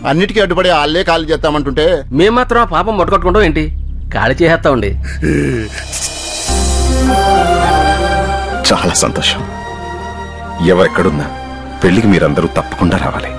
అన్నిటికీ అడ్డుపడి వాళ్ళే ఖాళీ చేస్తామంటుంటే మేము మాత్రం ఆ పాపం మొట్టకొట్టుకుంటాం ఏంటి? ఖాళీ చేసేస్తామండి. చాలా సంతోషం. ఎవరెక్కడున్నా పెళ్లికి మీరందరూ తప్పకుండా రావాలి.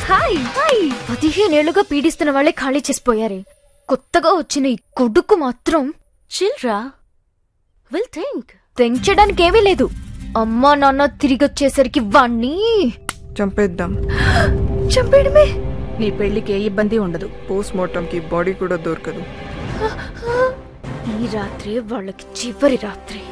హాయ్. 15 ఏళ్లుగా పీడిస్తున్న వాళ్ళే ఖాళీ చేసిపోయారే. కొత్తగా వచ్చిన ఈ కొడుకు మాత్రం చిల్డ్రా విల్ థింక్. తెంచడానికి ఏమీ లేదు. అమ్మా నాన్న తిరిగి వచ్చేసరికి వాణ్ణి చంపేద్దాం. చంపేయడమే. నీ పెళ్లికి ఏ ఇబ్బంది ఉండదు. పోస్ట్ మార్టం కి బాడీ కూడా దొరకదు. ఈ రాత్రి వాళ్ళకి చివరి రాత్రి.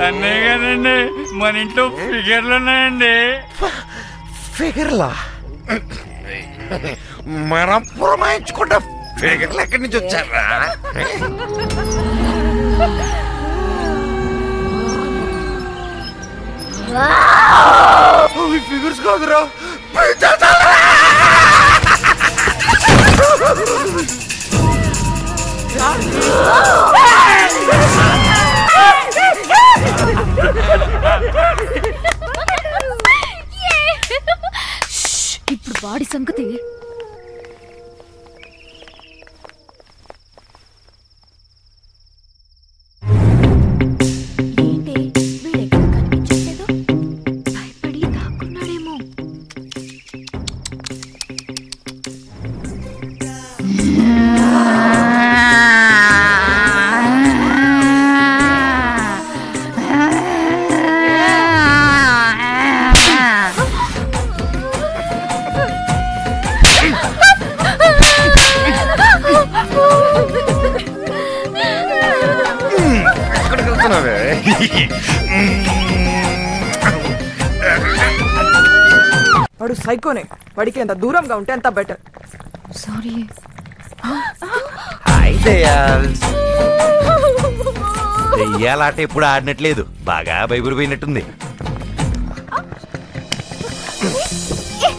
అన్నయ్య గారండి, మన ఇంట్లో ఫిగర్లు ఉన్నాయండి. ఫిగర్లా? మనం పురమాయించుకుంటా ఫిగర్లు ఎక్కడి నుంచి వచ్చారా? ఫిగర్స్ కాదురా, ఇప్పుడు వాడి సంగతి. ఏంటి వీడెక్కడ కనిపించట్లేదు? భయపడి దాక్కున్నాడేమో. వాడు సైకోనే. వాడికి ఎంత దూరంగా ఉంటే అంత బెటర్. సారీ. హాయ్ దయాల్స్. దెయ్యాలాట ఎప్పుడు ఆడినట్లేదు, బాగా భయపడిపోయినట్టుంది.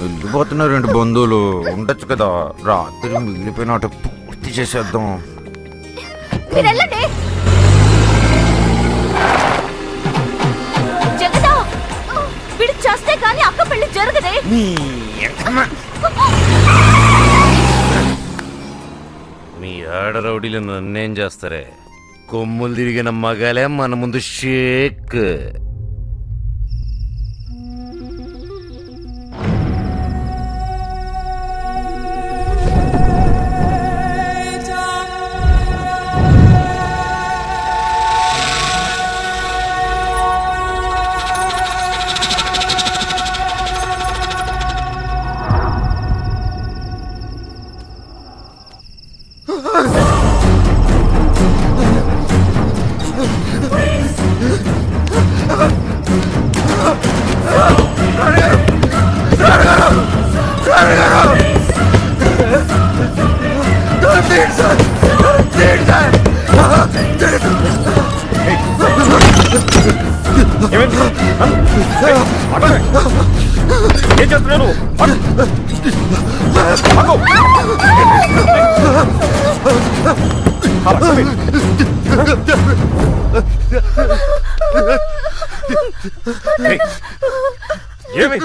వెళ్ళిపోతున్నారు రెండు బంధువులు, ఉండొచ్చు కదా, రాత్రి మిగిలిపోయిన ఆట పూర్తి చేసేద్దాం. జగదా, వీడు చేస్తే కానీ అక్క పెళ్లి జరగదే. మీ ఆడ రౌడీలు నన్నేం చేస్తారే? కొమ్ములు తిరిగిన మగాలే మన ముందు షేక్. ఏం చేస్తున్నాను? ఏమి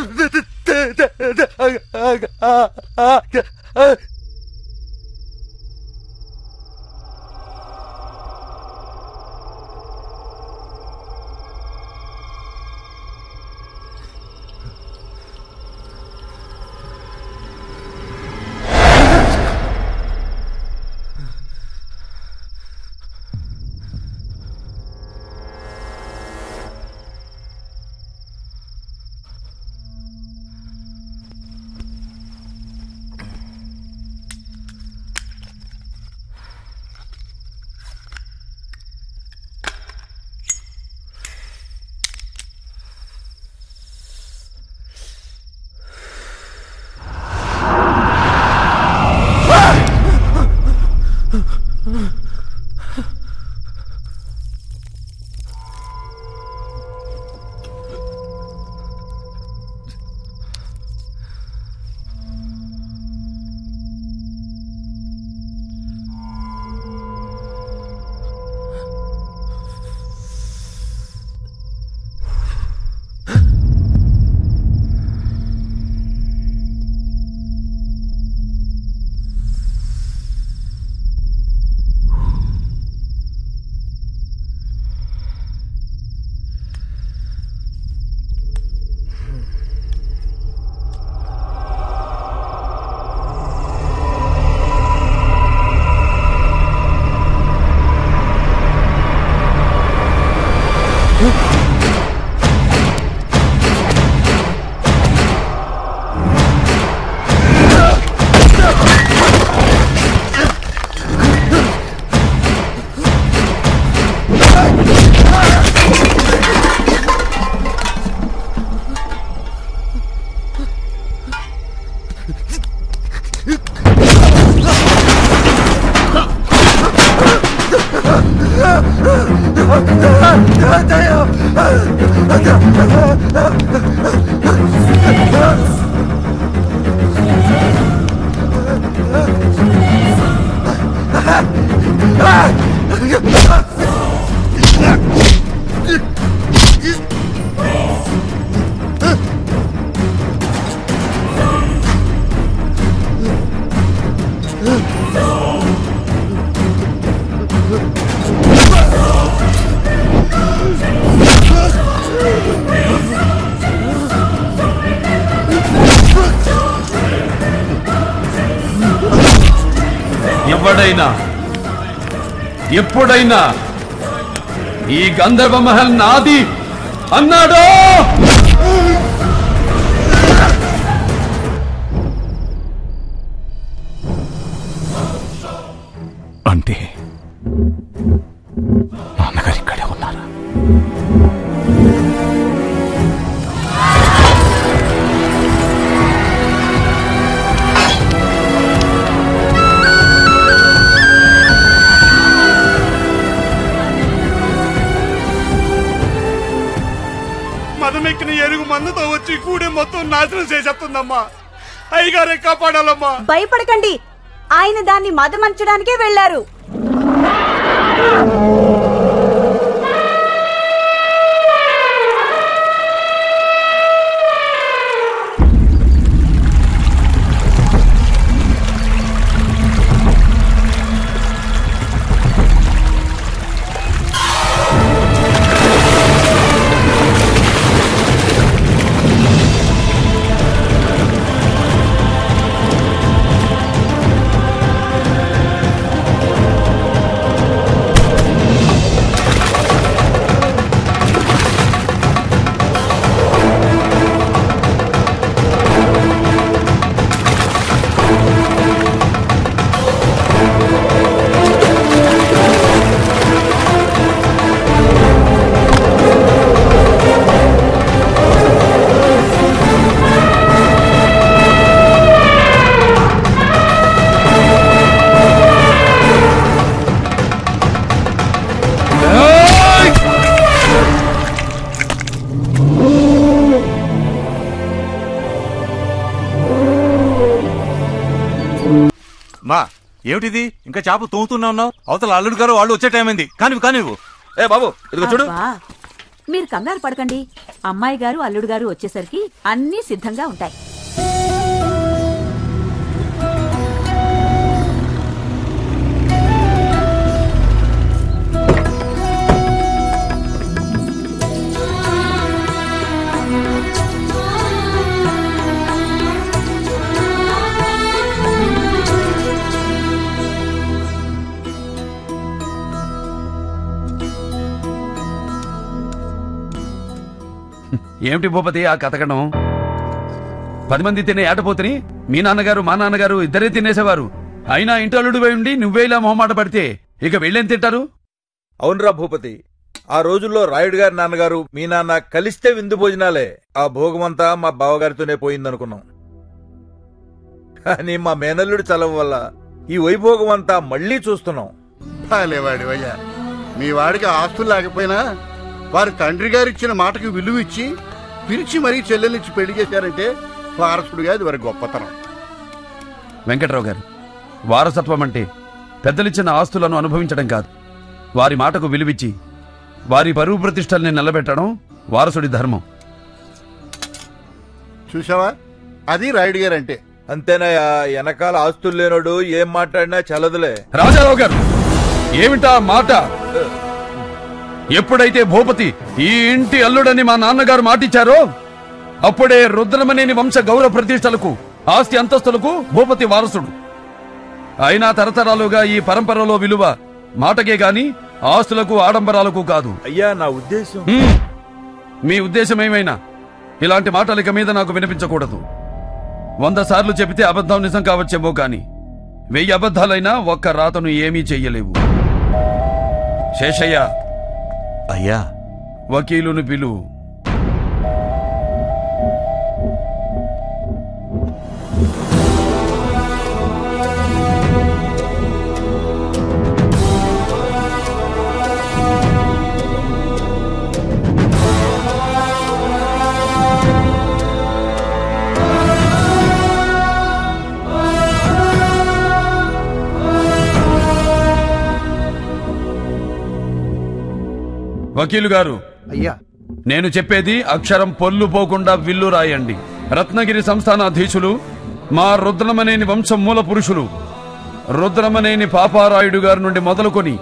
ఎవడైనా ఎప్పుడైనా ఈ గంధర్వ మహల్ నాది అన్నాడో అంటే నాన్నగారు ఇక్కడే ఉన్నారా? మదమెక్కిన ఏనుగు మందుతో వచ్చి కూడే మొత్తం నాశనం చేసేస్తుందమ్మా. అయ్యగారే కాపాడాలమ్మా. భయపడకండి, ఆయన దాన్ని మదమంచడానికే వెళ్లారు. మా ఏమిటిది ఇంకా చేప తోముతున్నా ఉన్నావు? అవతల అల్లుడు గారు వాళ్ళు వచ్చే టైం అయింది. కానివ్వు. ఏ బాబు ఇదిగో చూడు. మీరు కంగారు పడకండి, అమ్మాయి గారు అల్లుడు గారు వచ్చేసరికి అన్నీ సిద్ధంగా ఉంటాయి. ఏమిటి భూపతి ఆ కథకడం? 10 మంది తినే ఏటపోతుని మీ నాన్నగారు మా నాన్నగారు ఇద్దరే తినేసేవారు. అయినా ఇంటల్లుడు పోయి ఉండి నువ్వే ఇలా మొహమాట పడితే ఇక వెళ్ళేం తింటారు? అవునరా భూపతి, ఆ రోజుల్లో రాయుడు గారి నాన్నగారు మీ నాన్న కలిస్తే విందు భోజనాలే. ఆ భోగమంతా మా బావగారితోనే పోయిందనుకున్నాం. కానీ మా మేనల్లుడి చలవ వల్ల ఈ వైభోగం అంతా మళ్లీ చూస్తున్నాం. వాడివయ్యా, మీ వాడికి ఆస్తులు లేకపోయినా వారి తండ్రి గారు ఇచ్చిన మాటకు విలువ ఇచ్చి పిలిచి మరీ చెల్లెలిచ్చి పెళ్లి చేశారంటే వారసుడుగా అది వారి గొప్పతనం. వెంకట్రావు గారు, వారసత్వం అంటే పెద్దలిచ్చిన ఆస్తులను అనుభవించడం కాదు, వారి మాటకు విలువిచ్చి వారి పరువు ప్రతిష్టల్ని నిలబెట్టడం వారసుడి ధర్మం. చూసావా, అది రాయుడు గారు అంటే. అంతేనాయా, వెనకాల ఆస్తులు లేనోడు ఏం మాట్లాడినా చలదులే. రాజారావు గారు, ఏమిటా మాట? ఎప్పుడైతే భూపతి ఈ ఇంటి అల్లుడని మా నాన్నగారు మాటిచ్చారో అప్పుడే రుద్రమనేని వంశ గౌరవ ప్రతిష్టలకు ఆస్తి అంతస్తులకు భూపతి వారసుడు. అయినా తరతరాలుగా ఈ పరంపరలో విలువ మాటకే గాని ఆస్తులకు ఆడంబరాలకు కాదు. అయ్యా నా ఉద్దేశం. మీ ఉద్దేశం ఏమైనా ఇలాంటి మాటలిక మీద నాకు వినిపించకూడదు. 100 సార్లు చెబితే అబద్ధం నిజం కావచ్చేమో కాని 1000 అబద్ధాలైనా ఒక్క రాతను ఏమీ చెయ్యలేవు. శేషయ్య, అయ్యా వకీలును పిలువు. వకీలు గారు, అయ్యా, నేను చెప్పేది అక్షరం పొల్లు పోకుండా విల్లు రాయండి. రత్నగిరి సంస్థానాధీశులు, మా రుద్రమనేని వంశం మూల పురుషులు రుద్రమనేని పాపారాయుడు గారి నుండి మొదలుకొని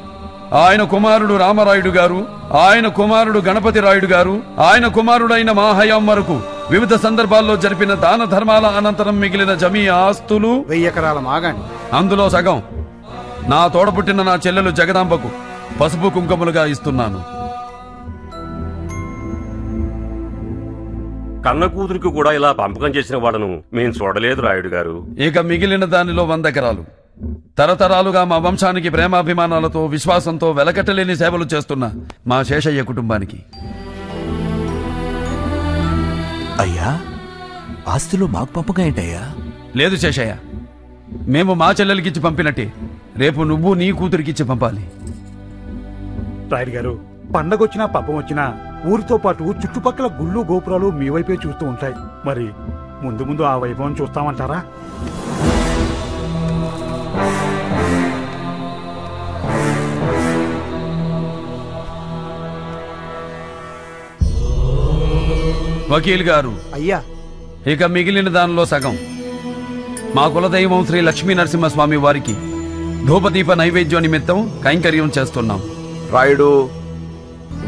ఆయన కుమారుడు రామరాయుడు గారు, ఆయన కుమారుడు గణపతి రాయుడు గారు, ఆయన కుమారుడైన మా హయాం వరకు వివిధ సందర్భాల్లో జరిపిన దాన ధర్మాల అనంతరం మిగిలిన జమీ ఆస్తులు 1000 ఎకరాల మాగాణి, అందులో సగం నా తోడపుట్టిన నా చెల్లెలు జగదాంబకు పసుపు కుంకుమలుగా ఇస్తున్నాను. కన్న కూతురికి కూడా ఇలా పంపకం చేసిన వాడను మేము చూడలేదు రాయుడు గారు. ఇక మిగిలిన దానిలో 100 ఎకరాలు తరతరాలుగా మా వంశానికి ప్రేమాభిమానాలతో విశ్వాసంతో వెలకట్టలేని సేవలు చేస్తున్న మా శేషయ్య కుటుంబానికి. అయ్యా, ఆస్తిలో మాకు పంపకం ఏంటయ్యా? లేదు శేషయ్య, మేము మా చెల్లెలకిచ్చి పంపినట్టే రేపు నువ్వు నీ కూతురికిచ్చి పంపాలి. రాయుడు గారు, పండగొచ్చినా పబ్బం వచ్చినా ఊరితో పాటు చుట్టుపక్కల గుళ్ళు గోపురాలు మీ వైపే చూస్తూ ఉంటాయి. మరి ముందు ముందు ఆ వైభవం చూస్తామంటారా? వకీల్ గారు, అయ్యా, ఇక మిగిలిన దానిలో సగం మా కులదైవం శ్రీ లక్ష్మీ నరసింహస్వామి వారికి ధూపదీప నైవేద్యం నిమిత్తం కైంకర్యం చేస్తున్నాం. రాయుడు,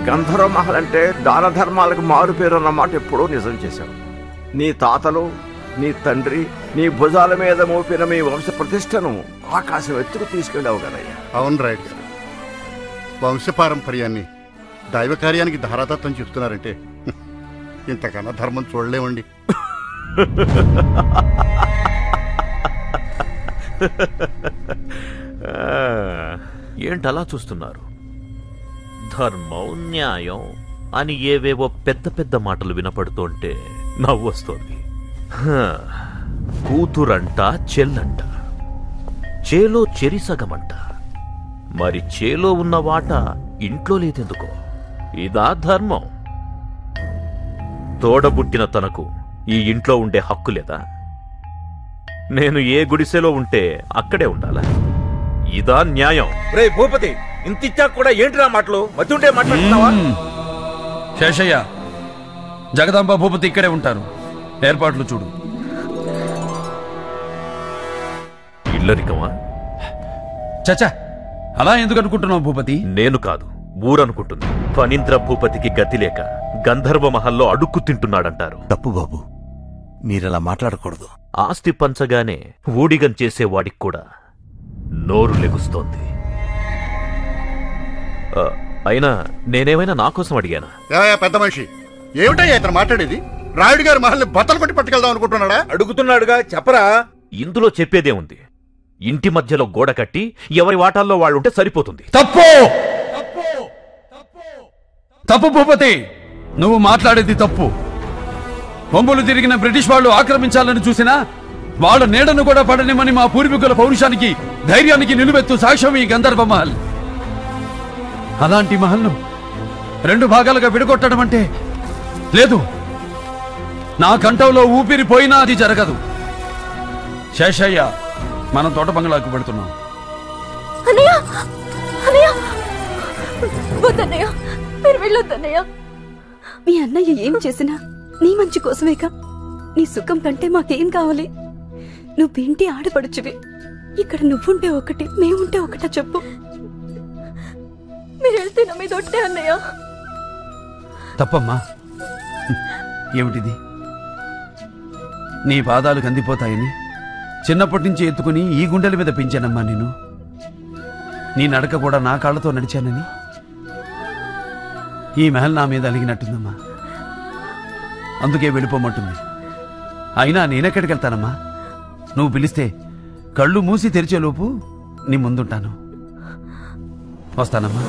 గంధర్వ మహల్ అంటే దాన ధర్మాలకు మారు పేరు అన్నమాట ఎప్పుడో నిజం చేశావు. నీ తాతలు, నీ తండ్రి నీ భుజాల మీద మోపిన మీ వంశ ప్రతిష్టను ఆకాశం ఎత్తుకు తీసుకెళ్ళావు కదయ్యా. అవును రాయుడు గారు, వంశపారంపర్యాన్ని దైవ కార్యానికి ధారాతత్వం చెప్తున్నారంటే ఇంతకన్నా ధర్మం చూడలేమండి. ఏంటలా చూస్తున్నారు? ధర్మం, న్యాయం అని ఏవేవో పెద్ద పెద్ద మాటలు వినపడుతుంటే నవ్వొస్తోంది. కూతురంట, చెల్లంట, చేలో చెరిసగమంట. మరి చేలో ఉన్న వాట ఇంట్లో లేదెందుకో? ఇదా ధర్మం? తోడబుట్టిన తనకు ఈ ఇంట్లో ఉండే హక్కు లేదా? నేను ఏ గుడిసెలో ఉంటే అక్కడే ఉండాలా? ఇదా న్యాయం? రే భూపతి, ఇంతిచ్చా కూడా ఏంటిరా మాటలు? మతుంటే మాట్లాడుతున్నావా? శేషయ్య, జగదాంబ భూపతి ఇక్కడే ఉంటారు. ఏర్పాట్లు చూడు. ఇల్లరికమా? చచ్చా, అలా ఎందుకు అనుకుంటున్నావు భూపతి? నేను కాదు, ఊరనుకుంటుంది. ఫణీంద్ర భూపతికి గతి లేక గంధర్వ మహల్లో అడుక్కు తింటున్నాడంటారు. తప్పు బాబు, మీరలా మాట్లాడకూడదు. ఆస్తి పంచగానే ఊడిగం చేసేవాడికి కూడా నోరు లెగుస్తోంది. అయినా నేనేమైనా నా కోసం అడిగానా? పెద్ద మనిషి, ఏమిటయ్యా ఇతను మాట్లాడేది? రాయుడు గారి మహల్ని బట్టలు కొట్టి పట్టుకెళ్దాం అనుకుంటున్నాడా? అడుగుతున్నాడుగా, చెప్పరా. ఇందులో చెప్పేదే ఉంది. ఇంటి మధ్యలో గోడ కట్టి ఎవరి వాటాల్లో వాళ్ళుంటే సరిపోతుంది. తప్పు తప్పు భూపతి, నువ్వు మాట్లాడేది తప్పు. బొంబులు తిరిగిన బ్రిటిష్ వాళ్ళు ఆక్రమించాలని చూసినా వాళ్ళ నీడను కూడా పడనిమని మా పూర్వీకుల పౌరుషానికి, ధైర్యానికి నిలువెత్తు సాక్ష్యం ఈ గంధర్వ మహల్. అలాంటి మహల్ను 2 భాగాలుగా విడగొట్టడం అంటే లేదు. నా కంఠంలో ఊపిరి పోయినా అది జరగదు. శేషయ్య, మనం తోట బంగ్లాకు పెడుతున్నాం. అన్నయ్య, అన్నయ్య, వద్దన్నయ్య, మీరు వెళ్ళొద్దన్నయ్య. మీ అన్నయ్య ఏం చేసినా నీ మంచి కోసమేగా. నీ సుఖం కంటే మాకేం కావాలి? నువ్వేంటి ఆడపడుచువి. ఇక్కడ నువ్వుంటే ఒకటి, మేముంటే ఒకటా చెప్పు. మీరు వెళ్తే నా మీద ఒట్టే అన్నయ్య. తప్పమ్మా. ఏమిటిది? నీ పాదాలు కందిపోతాయని చిన్నప్పటి నుంచి ఎత్తుకుని ఈ గుండెల మీద పెంచానమ్మా నేను. నీ నడక కూడా నా కాళ్లతో నడిచానని ఈ మహల్ నా మీద అలిగినట్టుందమ్మా. అందుకే వెళ్ళిపోమంటుంది. అయినా నేనెక్కడికి వెళ్తానమ్మా? నువ్వు పిలిస్తే కళ్ళు మూసి తెరిచేలోపు నీ ముందుంటాను. వస్తానమ్మా.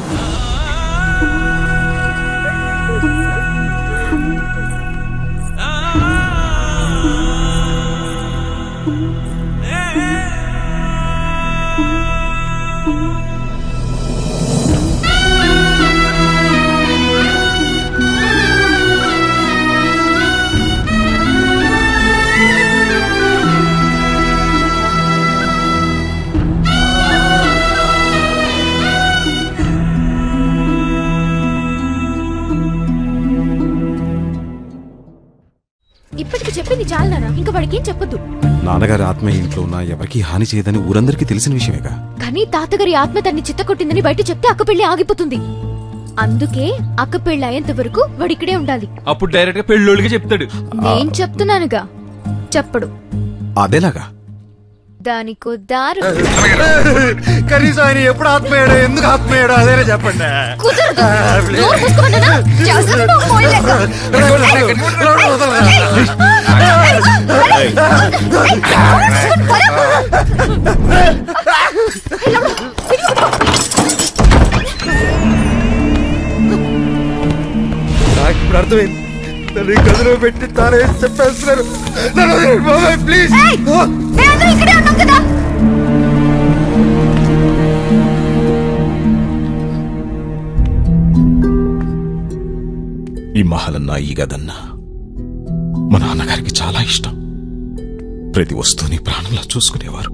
చాలనా ఇంకా వాడికి ఏం చెప్పొద్దు. నాన్నగారి ఆత్మ ఇంట్లో ఉన్న ఎవరికి హాని చేయదని ఊరందరికీ తెలిసిన విషయమేగా. కానీ తాతగారి ఆత్మ తన్ని చిత్తకొట్టిందని బయట చెప్తే అక్క పెళ్లి ఆగిపోతుంది. అందుకే అక్క పెళ్లి అయ్యేంత వరకు వాడిక్కడే ఉండాలి. అప్పుడు డైరెక్ట్ గా పెళ్ళోళ్ళకి చెప్తాడు. నేను చెప్తున్నానుగా, చెప్పడు. అదేలాగా దానికో దారు. కనీసం ఆయన ఎప్పుడు ఆత్మయ్యాడో ఎందుకు ఆత్మయ్యాడో అదేనే చెప్పండి. నాకు ఇప్పుడు అర్థమైంది. నన్ను ఈ గదిలో పెట్టి తానే చెప్పేస్తున్నారు. ప్లీజ్. ఈ మహలన్నా ఈ గదన్నా మా నాన్నగారికి చాలా ఇష్టం. ప్రతి వస్తువుని ప్రాణంలా చూసుకునేవారు.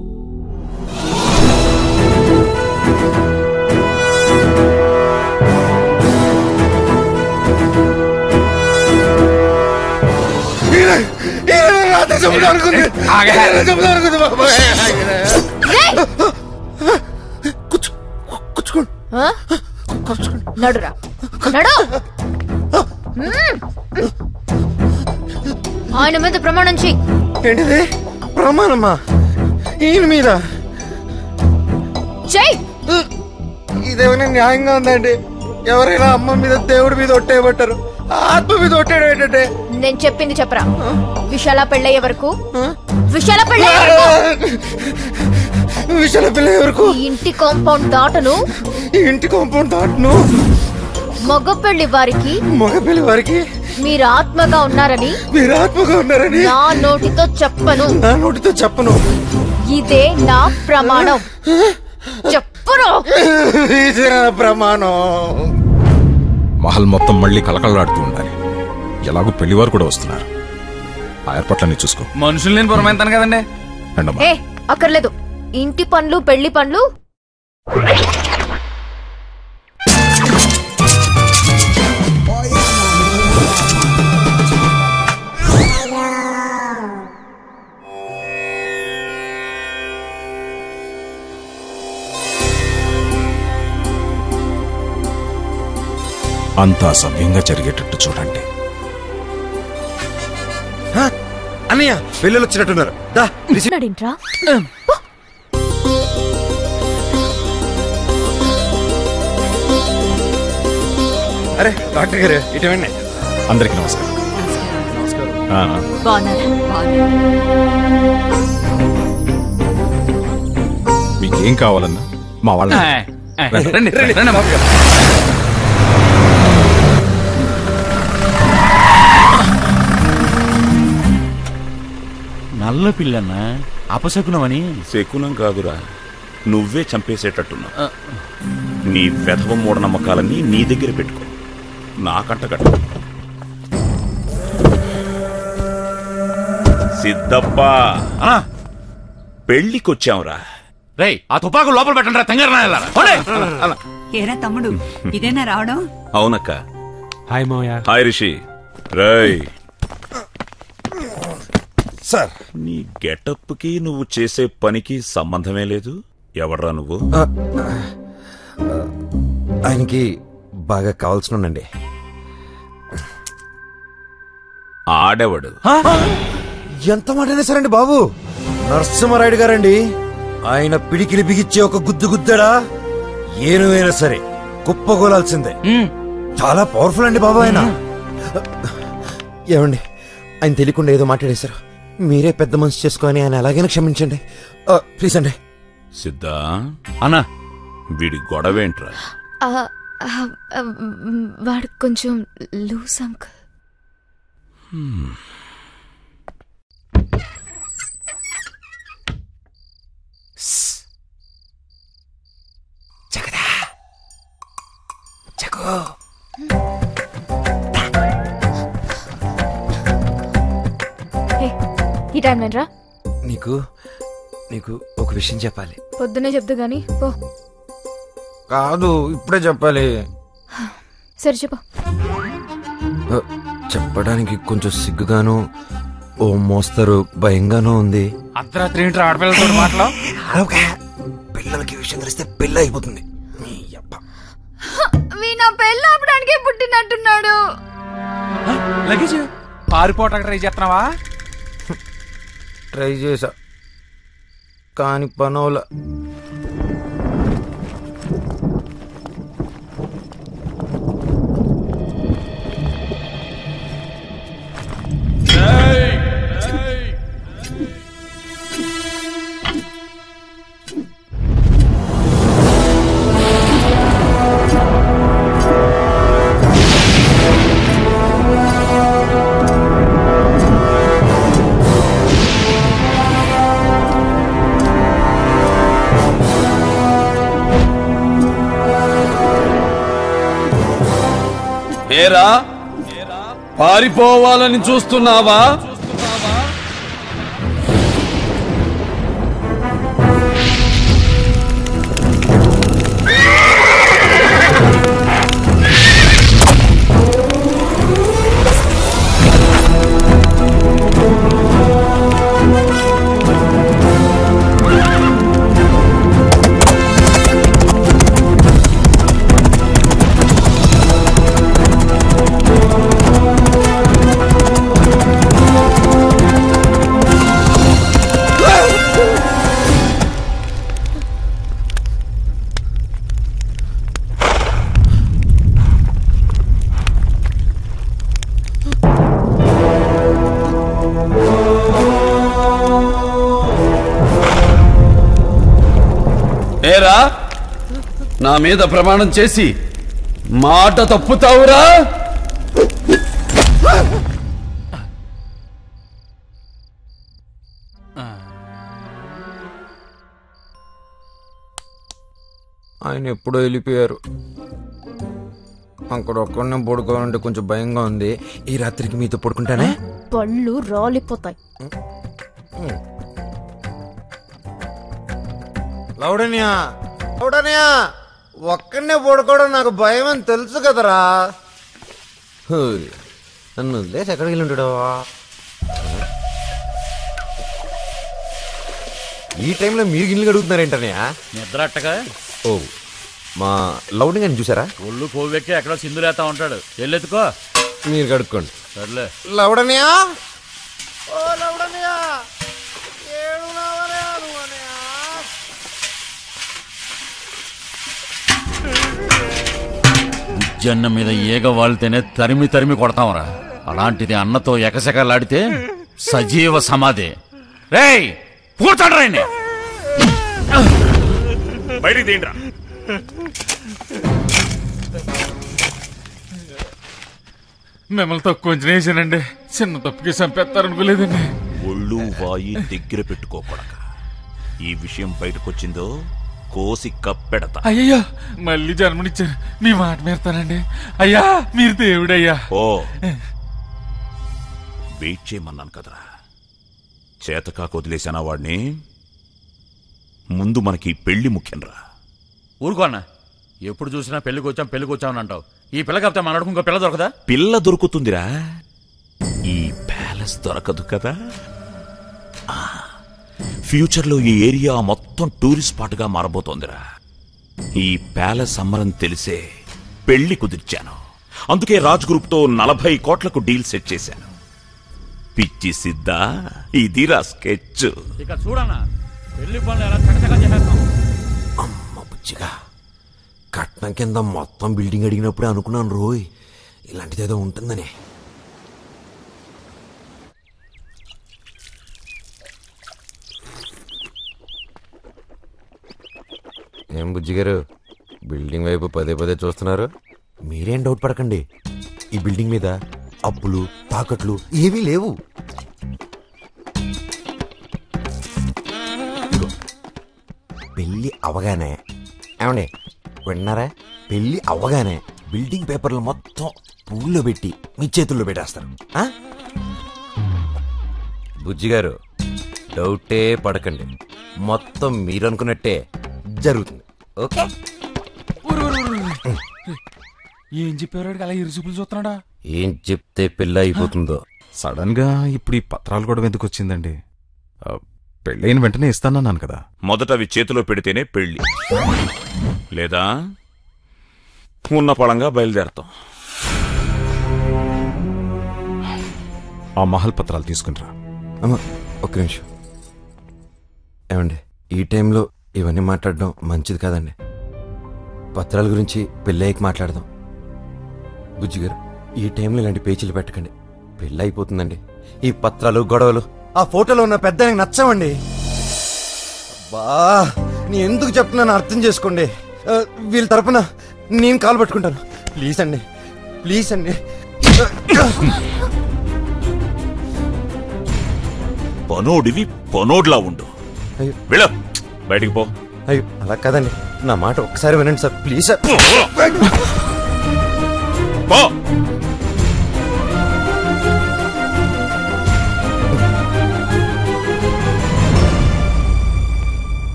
నడురా నడు. ఆయన మీద ప్రమాణం చెయ్యి. ఏంటిది ప్రమాణమా? ఈయన మీద చెయ్యి. ఇదేమైనా న్యాయంగా ఉందండి? ఎవరైనా అమ్మ మీద దేవుడి మీద ఒట్టేయబట్టారు, ఆత్మ మీద ఒట్టేయడం ఏంటంటే? నేను చెప్పింది చెప్పరా. విశాల పెళ్ళయ్యే వరకు విశాల పెళ్ళయ్యే వరకు ఈ ఇంటి కాంపౌండ్ దాటను. ఈ ఇంటి కాంపౌండ్ దాటను. మగ పెళ్లి వారికి మీరు ఆత్మగా ఉన్నారని నా నోటితో చెప్పను. ఇదే నా ప్రమాణం. చెప్పును. ప్రమాణం. మహల్ మొత్తం మళ్ళీ కలకలలాడుతూ ఉండాలి. ఎలాగో పెళ్లివారు కూడా వస్తున్నారు. ఆ ఏర్పాట్లన్నీ చూసుకో. మనుషులు నేను పురమాయిస్తాను కదండి. ఏ అక్కర్లేదు. ఇంటి పనులు పెళ్లి పనులు అంతా సవ్యంగా జరిగేటట్టు చూడండి. అన్నయ్య పిల్లలు వచ్చినట్టున్నారు. అరే డాక్టర్ గారు ఇటువంటి. అందరికీ నమస్కారం. మీకేం కావాలన్నా మా వాళ్ళ నల్ల పిల్లన్నా అపశకునమని. శకునం కాదురా, నువ్వే చంపేసేటట్టున్నావు. నీ వెధవ మూఢనమ్మకాలన్నీ నీ దగ్గర పెట్టుకో, నాకంట కట్ట. సిద్ధప్ప పెళ్లికొచ్చావురా. రేయ్ ఆ తుపాకు లోపల పెట్టండి రా తెంగరనా. ఏరా తమ్ముడు, ఇదేనా రావడం? అవునక్క. హాయ్ మోయా. హాయ్ రిషి. రేయ్ సార్, నీ గెటప్ కి నువ్వు చేసే పనికి సంబంధమే లేదు. ఎవర్రా నువ్వు? ఆయనకి బాగా కావాల్సినండి. ఆడేవాడు. ఎంత మాట అనేసారండి బాబు? నరసింహారాయుడు గారండి. ఆయన పిడికిలి బిగిచ్చే ఒక గుద్దు గుద్దడా ఏనువైనా సరే కుప్పగోలాల్సిందే. చాలా పవర్ఫుల్ అండి బాబు ఆయన. ఏమండి, ఆయన తెలియకుండా ఏదో మాట్లాడేశారు. మీరే పెద్ద మనసు చేసుకొని ఆయన ఎలాగైనా క్షమించండి ప్లీజ్ అండి. సిద్ధా అన్నా, వీడి గొడవేంట్రా? వాడు కొంచెం లూస్ అంకుల్. జగదా జగో ఈ టైం రా. నీకు నీకు ఒక విషయం చెప్పాలి. పొద్దునే చెప్దు గాని పో. కాదు, ఇప్పుడే చెప్పాలి. సరే చెప్పు. చెప్పడానికి కొంచెం సిగ్గుగాను ఓ మోస్తరు భయంగానూ ఉంది. అర్ధరాత్రి ఏంటి ఆడపిల్లతో మాటలు? పిల్లలకి విషయం తెలిస్తే పెళ్ళి అయిపోతుంది. నా పెళ్ళి ఆపడానికే పుట్టినట్టున్నాడు. లగేజ్ పారిపోవటానికి ట్రై చేస్తున్నావా? ట్రై చేసా కాని పనోల. ఏరా పారిపోవాలని చూస్తున్నావా? ఏరా నా మీద ప్రమాణం చేసి మాట తప్పుతావురా? ఆయన ఎప్పుడో వెళ్ళిపోయారు. అక్కడ ఒక్కడనే పడుకోవాలంటే కొంచెం భయంగా ఉంది. ఈ రాత్రికి మీతో పడుకుంటానే. పళ్ళు రాలిపోతాయి. లౌడనియా లౌడనియా ఒక్కడనే పడుకోవడం నాకు భయం అని తెలుసు కదరా. నన్ను వదిలేసి ఎక్కడికి వెళ్ళి ఉంటాడు? ఈ టైంలో మీరు గిన్నెలు కడుగుతున్నారేంటనయా? నిద్రట్టగా. ఓ మా లౌడింగ్ అని చూసారా? ఒళ్ళు కొవ్వెక్కి ఎక్కడో సింధులేస్తా ఉంటాడు. వెళ్ళెత్తుకో. మీరు కడుక్కోండి. సర్లే. లౌడనియా బుజ్జన్న మీద ఈగ వాళ్తేనే తరిమి తరిమి కొడతాంరా. అలాంటిది అన్నతో ఎకసెకలాడితే సజీవ సమాధి. రేయ్ పూర్తాడు రాయన్ని. బయటికి తీయండిరా. మిమ్మల్ని తక్కువ కొంచెం వేసానండి. చిన్న తప్పుకి చంపేస్తారనుకోలేదండి. ఒళ్ళు వాయి దగ్గర పెట్టుకోకూడక. ఈ విషయం బయటకొచ్చిందో కోసి కప్పెడతా. అయ్యయ్యో మళ్ళీ జన్మనిచ్చారు. మీ మాట మీరుతానండి. అయ్యా మీరు దేవుడయ్యా. ఓ వెయిట్ చేయమన్నాను కదరా. చేతకాకు వదిలేసానా వాడిని. ముందు మనకి పెళ్లి ముఖ్యంరా. ఊరుకోన్నా. ఎప్పుడు చూసినా పెళ్లికి వచ్చామని అంటావు. ఈ పిల్ల కాకపోతే మన అడుగు ఇంకో పిల్ల దొరకదా? పిల్ల దొరుకుతుందిరా. ఈ ప్యాలెస్ దొరకదు కదా. ఫ్యూచర్ లో ఈ ఏరియా మొత్తం టూరిస్ట్ స్పాట్ గా మారబోతోందిరా. ఈ ప్యాలెస్ అమ్మరని తెలిసే పెళ్లి కుదిర్చాను. అందుకే రాజ్ గ్రూప్ తో 40 కోట్లకు డీల్ సెట్ చేశాను. పిచ్చి సిద్ధా, ఇదిరా స్కెచ్. ఇక చూడన్నా పెళ్లి పనులు ఎలా చకచకా చేసేస్తాం. అమ్మ బుచ్చిగా కట్నం కింద మొత్తం బిల్డింగ్ అడిగినప్పుడే అనుకున్నాను రోయ్ ఇలాంటిదేదో ఉంటుందని. ఏం బుజ్జిగారు బిల్డింగ్ వైపు పదే పదే చూస్తున్నారు? మీరేం డౌట్ పడకండి. ఈ బిల్డింగ్ మీద అప్పులు తాకట్లు ఏవీ లేవు. పెళ్లి అవగానే ఏమండి విన్నారా? పెళ్లి అవగానే బిల్డింగ్ పేపర్లు మొత్తం పూల్లో పెట్టి మీ చేతుల్లో పెట్టేస్తారు. బుజ్జిగారు డౌటే పడకండి. మొత్తం మీరు అనుకున్నట్టే జరుగుతుంది. ఓకే. ఏం చెప్పారు? అలా ఇరుసుపులు చూస్తున్నాడా? ఏం చెప్తే పెళ్ళి అయిపోతుందో సడన్ గా ఇప్పుడు ఈ పత్రాలు కూడా ఎందుకు వచ్చిందండి? పెళ్ళైన వెంటనే ఇస్తానన్నాను కదా. మొదట అవి చేతిలో పెడితేనే పెళ్లి, లేదా ఉన్న పళంగా బయలుదేరతాం. ఆ మహల్ పత్రాలు తీసుకునిరా. అమ్మా ఒక్క నిమిషం. ఏమండి, ఈ టైంలో ఇవన్నీ మాట్లాడడం మంచిది కాదండి. పత్రాల గురించి పెళ్ళయ్యకి మాట్లాడదాం. బుజ్జి గారు, ఈ టైంలో ఇలాంటి పేచీలు పెట్టకండి. పెళ్ళి అయిపోతుందండి. ఈ పత్రాలు గొడవలు, ఆ ఫోటోలో ఉన్న పెద్ద నచ్చవండి. బా, నీ ఎందుకు చెప్తున్నాను అర్థం చేసుకోండి. వీళ్ళ తరపున నేను కాలు పట్టుకుంటాను. ప్లీజ్ అండి, ప్లీజ్ అండి. పనోడివి పనోడ్లా ఉండు. వెళ్ళ బయటికి పో. అయ్యో అలా కాదండి, నా మాట ఒక్కసారి వినండి సార్, ప్లీజ్ సార్. పో.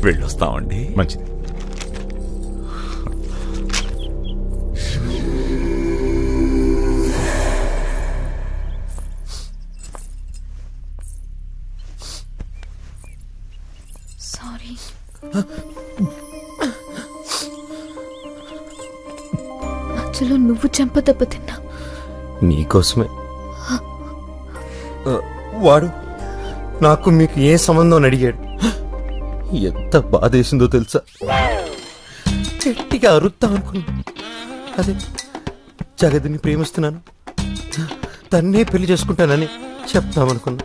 వెళ్ళొస్తామండి. మంచిది. సారీ. మధ్యలో నువ్వు చెంప దెబ్బ తిన్నా. నీకోసమే. వాడు నాకు మీకు ఏ సంబంధం అని అడిగాడు. ఎంత బాధేసిందో తెలుసా? గట్టిగా అరుద్దాం అనుకున్నా. అదే జగతిని ప్రేమిస్తున్నాను, తన్నే పెళ్లి చేసుకుంటానని చెప్తామనుకున్నా.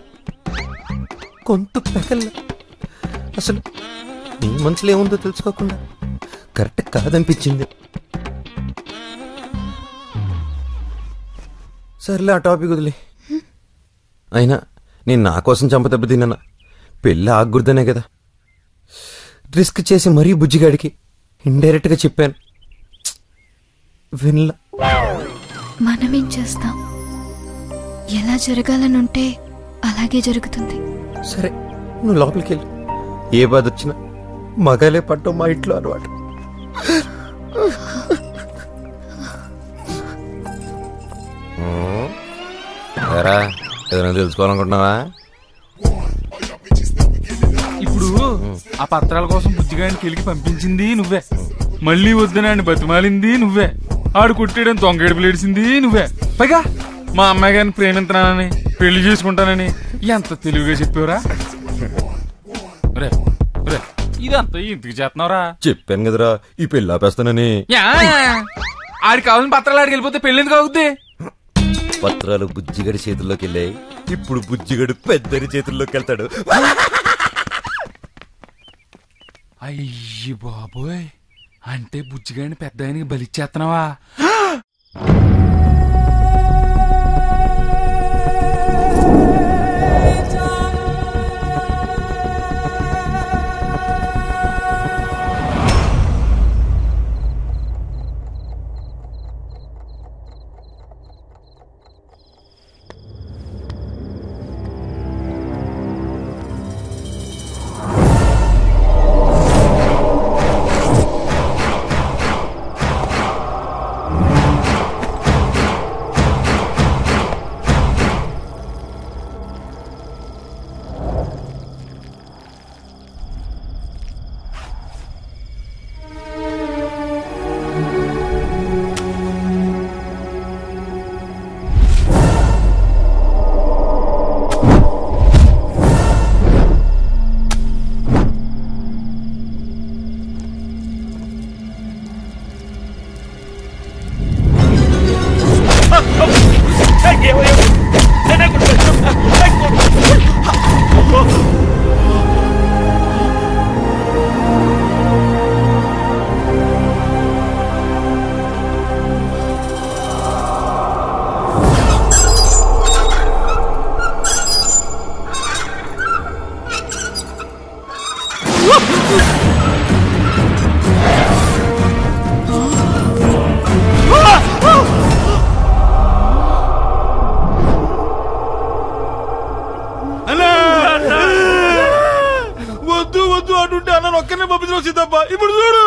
కొంత పెకల్లా అసలు నీ మనసులో ఏముందో తెలుసుకోకుండా కరెక్ట్ కాదనిపించింది. సర్లే, ఆ టాపిక్ వదిలే. అయినా నేను నా కోసం చంప దెబ్బతిన్నా. పెళ్ళి ఆగకూడదనే కదా రిస్క్ చేసి మరీ బుజ్జిగాడికి ఇండైరెక్ట్ గా చెప్పాను. వినలా. మనమేం చేస్తాం? ఎలా జరగాలనుంటే అలాగే జరుగుతుంది. సరే, నువ్వు లోపలికి వెళ్ళి. ఏ బాధ వచ్చినా మగాలే పట్టం మా ఇంట్లో అలవాటు. ఏదైనా తెలుసుకోవాలనుకుంటున్నావా? ఇప్పుడు ఆ పత్రాల కోసం బుజ్జిగాడిని కెలికి పంపించింది నువ్వే, మళ్ళీ వద్దునాన్ని బతిమాలింది నువ్వే, ఆడు కుట్టేయడం దొంగేడుపులు ఏడిసింది నువ్వే. పైగా మా అమ్మాయి గారిని ప్రేమించనానని పెళ్లి చేసుకుంటానని ఎంత తెలివిగా చెప్పావురా. ఇదంతా ఇంటికి చేస్తున్నావురా. చెప్పాను కదరా ఈ పెళ్ళి ఆపేస్తానని. ఆడికి కావాలని పత్రాలు ఆడికి వెళ్ళిపోతే పెళ్లి ఎందుకు అవుద్ది? పత్రాలు బుజ్జిగడి చేతుల్లోకి వెళ్ళాయి, ఇప్పుడు బుజ్జిగడు పెద్దరి చేతుల్లోకి వెళ్తాడు. అయ్యి బాబోయ్, అంటే బుజ్జిగాడిని పెద్ద ఆయనకి బలిచ్చేస్తున్నావా? సంతోషం వచ్చిందప్ప. ఇప్పుడు చూడు.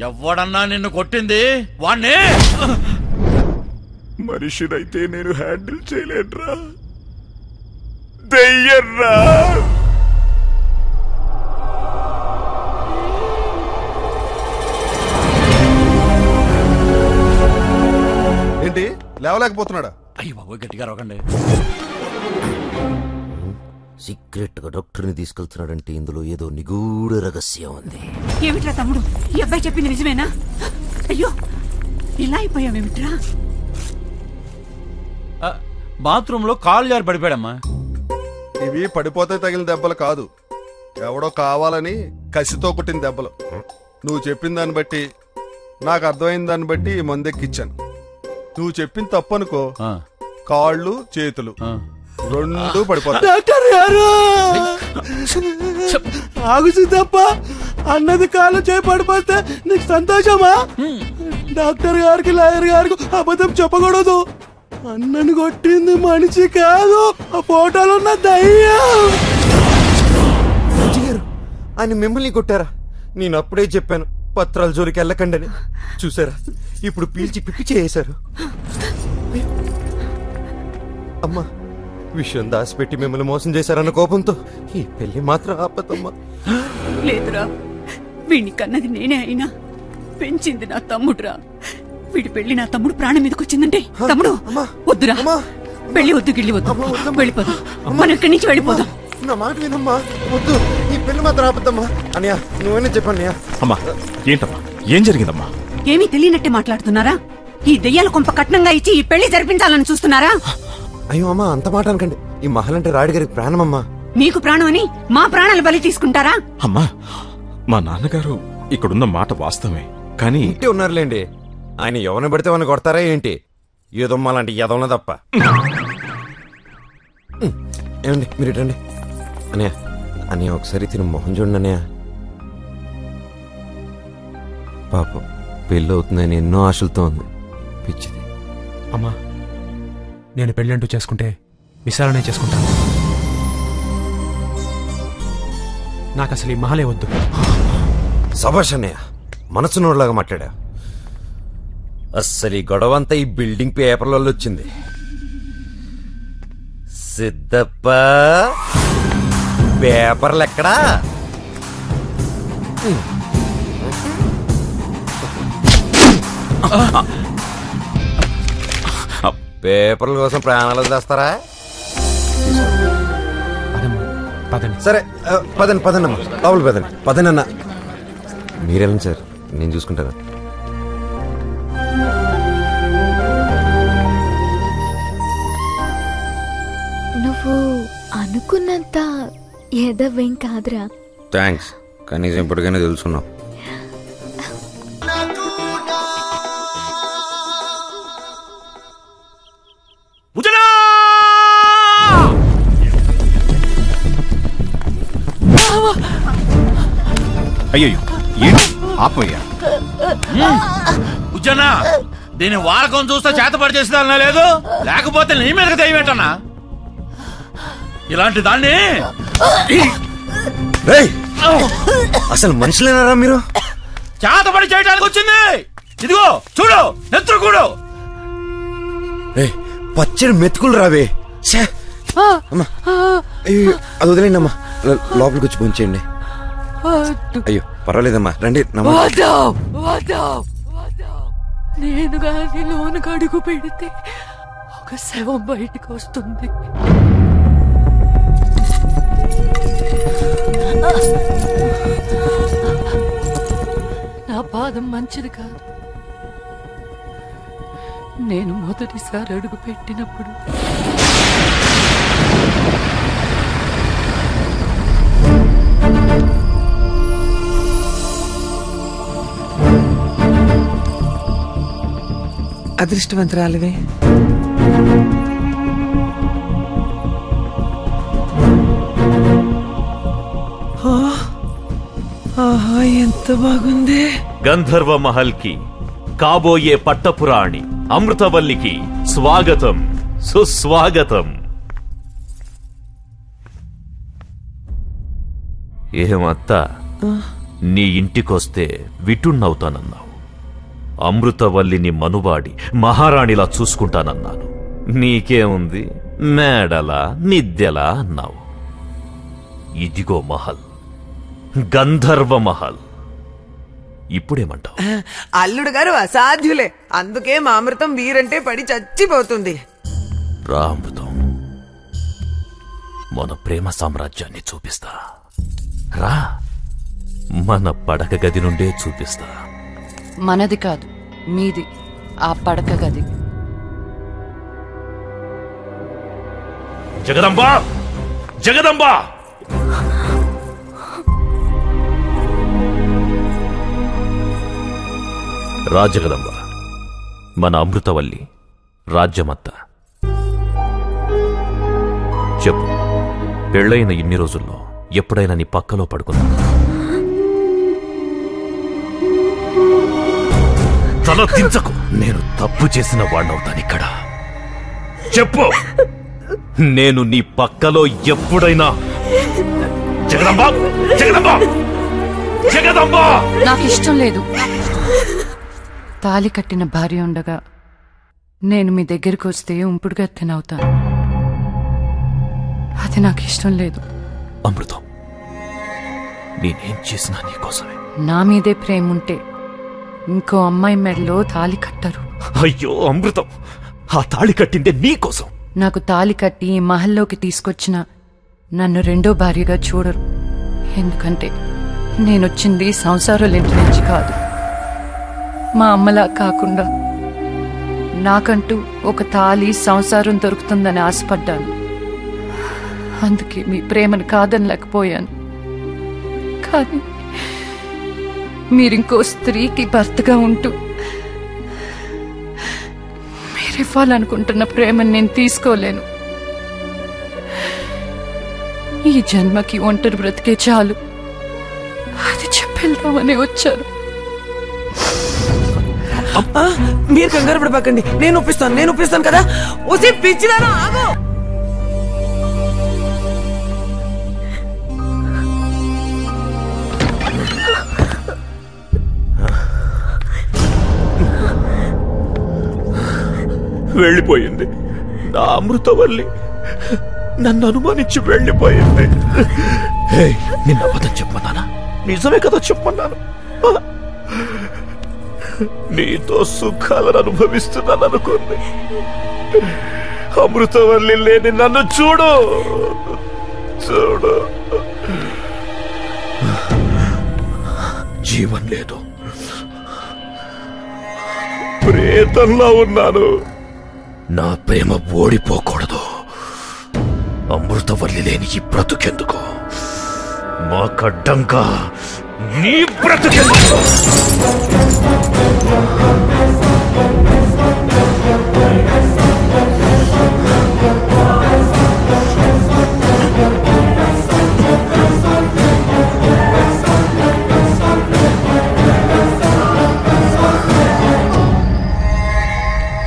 ఎవడన్నా నిన్ను కొట్టింది వాణ్ణి? మనిషినైతే నేను హ్యాండిల్ చేయలేనురా, దెయ్యర్రా. ఏంటి లేవలేకపోతున్నాడా? అయ్యి బాబోయ్, గట్టిగా రొకండి. సీక్రెట్ గా డాక్టర్ని తీసుకెళ్తున్నాడంటే ఇందులో ఏదో నిగూఢ రహస్యం ఉంది. ఏమిట్రా తమ్ముడు, ఈ అబ్బాయి చెప్పింది నిజమేనా? అయ్యో, ఇలా అయిపోయావేమిట్రా? బాత్రూమ్ లో కాలు జారి పడిపోయాడమ్మా. ఇవి పడిపోతే తగిలిన దెబ్బలు కాదు, ఎవడో కావాలని కసితో కొట్టిన దెబ్బలు. నువ్వు చెప్పిన దాన్ని బట్టి, నాకు అర్థమైన దాన్ని బట్టి ఈ మందెక్కిచ్చాను. నువ్వు చెప్పిన తప్పు అనుకో, కాళ్ళు చేతులు రెండు పడిపోతాయి. డాక్టర్ గారు ఆగు సిద్ధప్ప, అన్నది కాలు చేయి పడిపోతే నీకు సంతోషమా? డాక్టర్ గారికి లాయర్ గారికి అబద్ధం చెప్పకూడదు. అన్నను కొట్టింది మనిషి కాదు, ఆ ఫోటోలో ఉన్న దయ్యం. ఆయన మిమ్మల్ని కొట్టారా? నేను అప్పుడే చెప్పాను పత్రాల జోలికి వెళ్ళకండి. చూసారా, ఇప్పుడు పీల్చి పిప్పి చేశారు. అమ్మా, విషయం దాచిపెట్టి మిమ్మల్ని మోసం చేశారన్న కోపంతో ఈ పెళ్లి మాత్రం ఆపదమ్మా. లేదురా, వీడిని కన్నది నేనే అయినా పెంచింది నా తమ్ముడురా. వీడి పెళ్లి నా తమ్ముడు ప్రాణం మీదకి వచ్చిందంటే, తమ్ముడు వద్దురా, పెళ్లి వద్దు, గిళ్ళి వద్దు, వెళ్ళిపోదాం. మనం ఇక్కడి నుంచి వెళ్ళిపోదాం. నా మాట వినమ్మా, వద్దు, ఈ పెళ్లి మాత్రం ఆపద్దమ్మా. అన్నయ్య, నువ్వేనా చెప్పన్నయ్యా? అమ్మా, ఏంటమ్మా, ఏం జరిగిందమ్మా? ఏమీ తెలియనట్టే మాట్లాడుతున్నారా? ఈ దెయ్యాల కొంప కట్నంగా ఇచ్చి ఈ పెళ్లి జరిపించాలని చూస్తున్నారా? అయ్యో అమ్మా, అంత మాట అనకండి. ఈ మహల్ అంటే రాయుడు గారికి ప్రాణమమ్మా. మీకు ప్రాణం అని మా ప్రాణాలు బలి తీసుకుంటారా? అమ్మా, మా నాన్నగారు ఇక్కడున్న మాట వాస్తవమే, కానీ ఇంటి ఉన్నారులేండి. ఆయన ఎవరిని పడితే వాళ్ళని కొడతారా ఏంటి? ఏదమ్మా లాంటి ఎదవన తప్ప. ఏమండి, మీరు ఇటండి. అన్నయ్య, అన్నయ్య ఒకసారి తిని మొహం చూడండి అన్నయ్య. పాపం పెళ్ళి అవుతుందని ఎన్నో ఆశలతో ఉంది, పిచ్చిది. అమ్మా, నేను పెళ్ళంటూ చేసుకుంటే విశాలనే చేసుకుంటాను. నాకు అసలు ఈ మహలే వద్దు. సభాష్ అన్నయ్య, మనసు నోడ్లాగా మాట్లాడా. అస్సలు ఈ గొడవంతా ఈ బిల్డింగ్ పేపర్లలో వచ్చింది. సిద్ధప్ప, పేపర్లు ఎక్కడా? పేపర్ల కోసం ప్రాణాలు తెస్తారా? సరే, పదండి పదండి అమ్మా, లోపల పదండి. పదండి అన్న. మీరెళ్ళండి సార్, నేను చూసుకుంటాను. నువ్వు అనుకున్నంత ఎదవేం కాదురా. థ్యాంక్స్, కనీసం ఇప్పటికైనా తెలుసుకున్నావు. అయ్యో, ఏంటి ఆపోయా? ఉజ్జనా, దీని వాడకం చూస్తే చేతపడి చేసేదాన్నా లేదు, లేకపోతే నీ మీదకి దయ్యమేటన్నా. ఇలాంటి దాన్ని అసలు మనుషులేనారా మీరు? చేతపడి చేయడానికి వచ్చింది. ఇదిగో చూడు, నెత్తురు కూడు. పచ్చడి మెతుకులు రావే. అది వదిలేండి అమ్మా, లోపలికి వచ్చి పొంచేయండి. అయ్యో పర్వాలేదమ్మా, రండి. నేను గాని లోనకు అడుగు పెడితే ఒక శవం బయటకు వస్తుంది. నా పాదం మంచిది కాదు. నేను మొదటిసారి అడుగు పెట్టినప్పుడు అదృష్టవంతురాలివే. ఆహా, ఎంత బాగుంది. గంధర్వ మహల్ కి కాబోయే పట్టపురాణి అమృతవల్లికి స్వాగతం, సుస్వాగతం. ఏమత్తా, నీ ఇంటికొస్తే విటున్నవుతానన్నావు. అమృతవల్లిని మనువాడి మహారాణిలా చూసుకుంటానన్నాను. నీకేముంది, మేడలా నిద్దెలా అన్నావు. ఇదిగో మహల్, గంధర్వ మహల్. ఇప్పుడేమంటావు? అల్లుడు గారు అసాధ్యులే, అందుకే మా అమృతం వీరంటే పడి చచ్చిపోతుంది. రామృతం, మన ప్రేమ సామ్రాజ్యాన్ని చూపిస్తా. రా, మన పడక గది నుండే చూపిస్తా. మనది కాదు, మీది ఆ పడక గది. జగదంబా, జగదంబా! రాజగదంబ, మన అమృతవల్లి రాజ్యమత్త. చెప్పు, పెళ్ళైన ఇన్ని రోజుల్లో ఎప్పుడైనా నీ పక్కలో పడుకున్నా? తల దించకు, నేను తప్పు చేసిన వాణ్ణవుతాను ఇక్కడ. చెప్పు, నేను నీ పక్కలో ఎప్పుడైనా? జగదంబ, జగదంబ, జగదంబ! నాకు ఇష్టం లేదు. తాలి కట్టిన భార్య ఉండగా నేను మీ దగ్గరికి వస్తే ఉంపుడుగా తినవుతాను. అది నాకు ఇష్టం లేదు. అమృతం, నేనేం చేసినా నీకోసమే. నా మీదే ప్రేమ ఉంటే ఇంకో అమ్మాయి మెడలో తాలి కట్టరు. అయ్యో అమృతం, ఆ తాళి కట్టిందే నీకోసం. నాకు తాలి కట్టి ఈ మహల్లోకి తీసుకొచ్చిన నన్ను రెండో భార్యగా చూడరు. ఎందుకంటే నేనొచ్చింది సంసారాలింటి నుంచి కాదు. మా అమ్మలా కాకుండా నాకంటూ ఒక తాలి సంసారం దొరుకుతుందని ఆశపడ్డాను. అందుకే మీ ప్రేమను కాదనలేకపోయాను. కానీ మీరింకో స్త్రీకి భర్తగా ఉంటూ మీరివ్వాలనుకుంటున్న ప్రేమను నేను తీసుకోలేను. ఈ జన్మకి ఒంటరి బ్రతికే చాలు, అది చెప్పేద్దామని వచ్చాను. మీరు కంగారు పడబాకండి, నేను ఒప్పిస్తాను కదా. ఉసి పిచ్చిదానా, ఆగు. వెళ్ళిపోయింది నా అమృతవల్లి, నన్ను అనుమానించి వెళ్ళిపోయింది. నిన్న అబద్ధం చెప్పమన్నానా? నిజమే కదా చెప్పమన్నాను. నీతో సుఖాలను అనుభవిస్తున్నాను అనుకుంది. అమృతవల్లి లేని నన్ను చూడు, చూడు. జీవం లేదు, ప్రేతంలా ఉన్నాను. నా ప్రేమ ఓడిపోకూడదు. అమృతవల్లి లేని ఈ బ్రతుకెందుకు? మాకడ్డంగా నీ బ్రతుకెందుకు?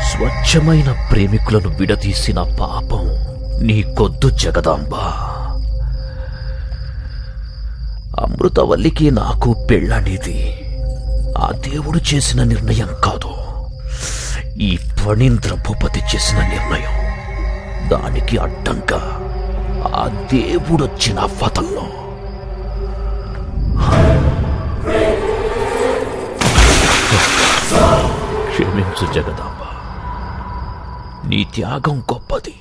స్వచ్ఛమైన ప్రేమికులను విడదీసిన పాపం నీకొద్దు జగదాంబ. అమృతవల్లికి నాకు పెళ్ళనేది ఆ దేవుడు చేసిన నిర్ణయం కాదు, ఈ ఫణీంద్ర భూపతి చేసిన నిర్ణయం. దానికి అడ్డంగా ఆ దేవుడొచ్చిన వదల్లో. క్షమించు జగదాంబ, నీ త్యాగం గొప్పది,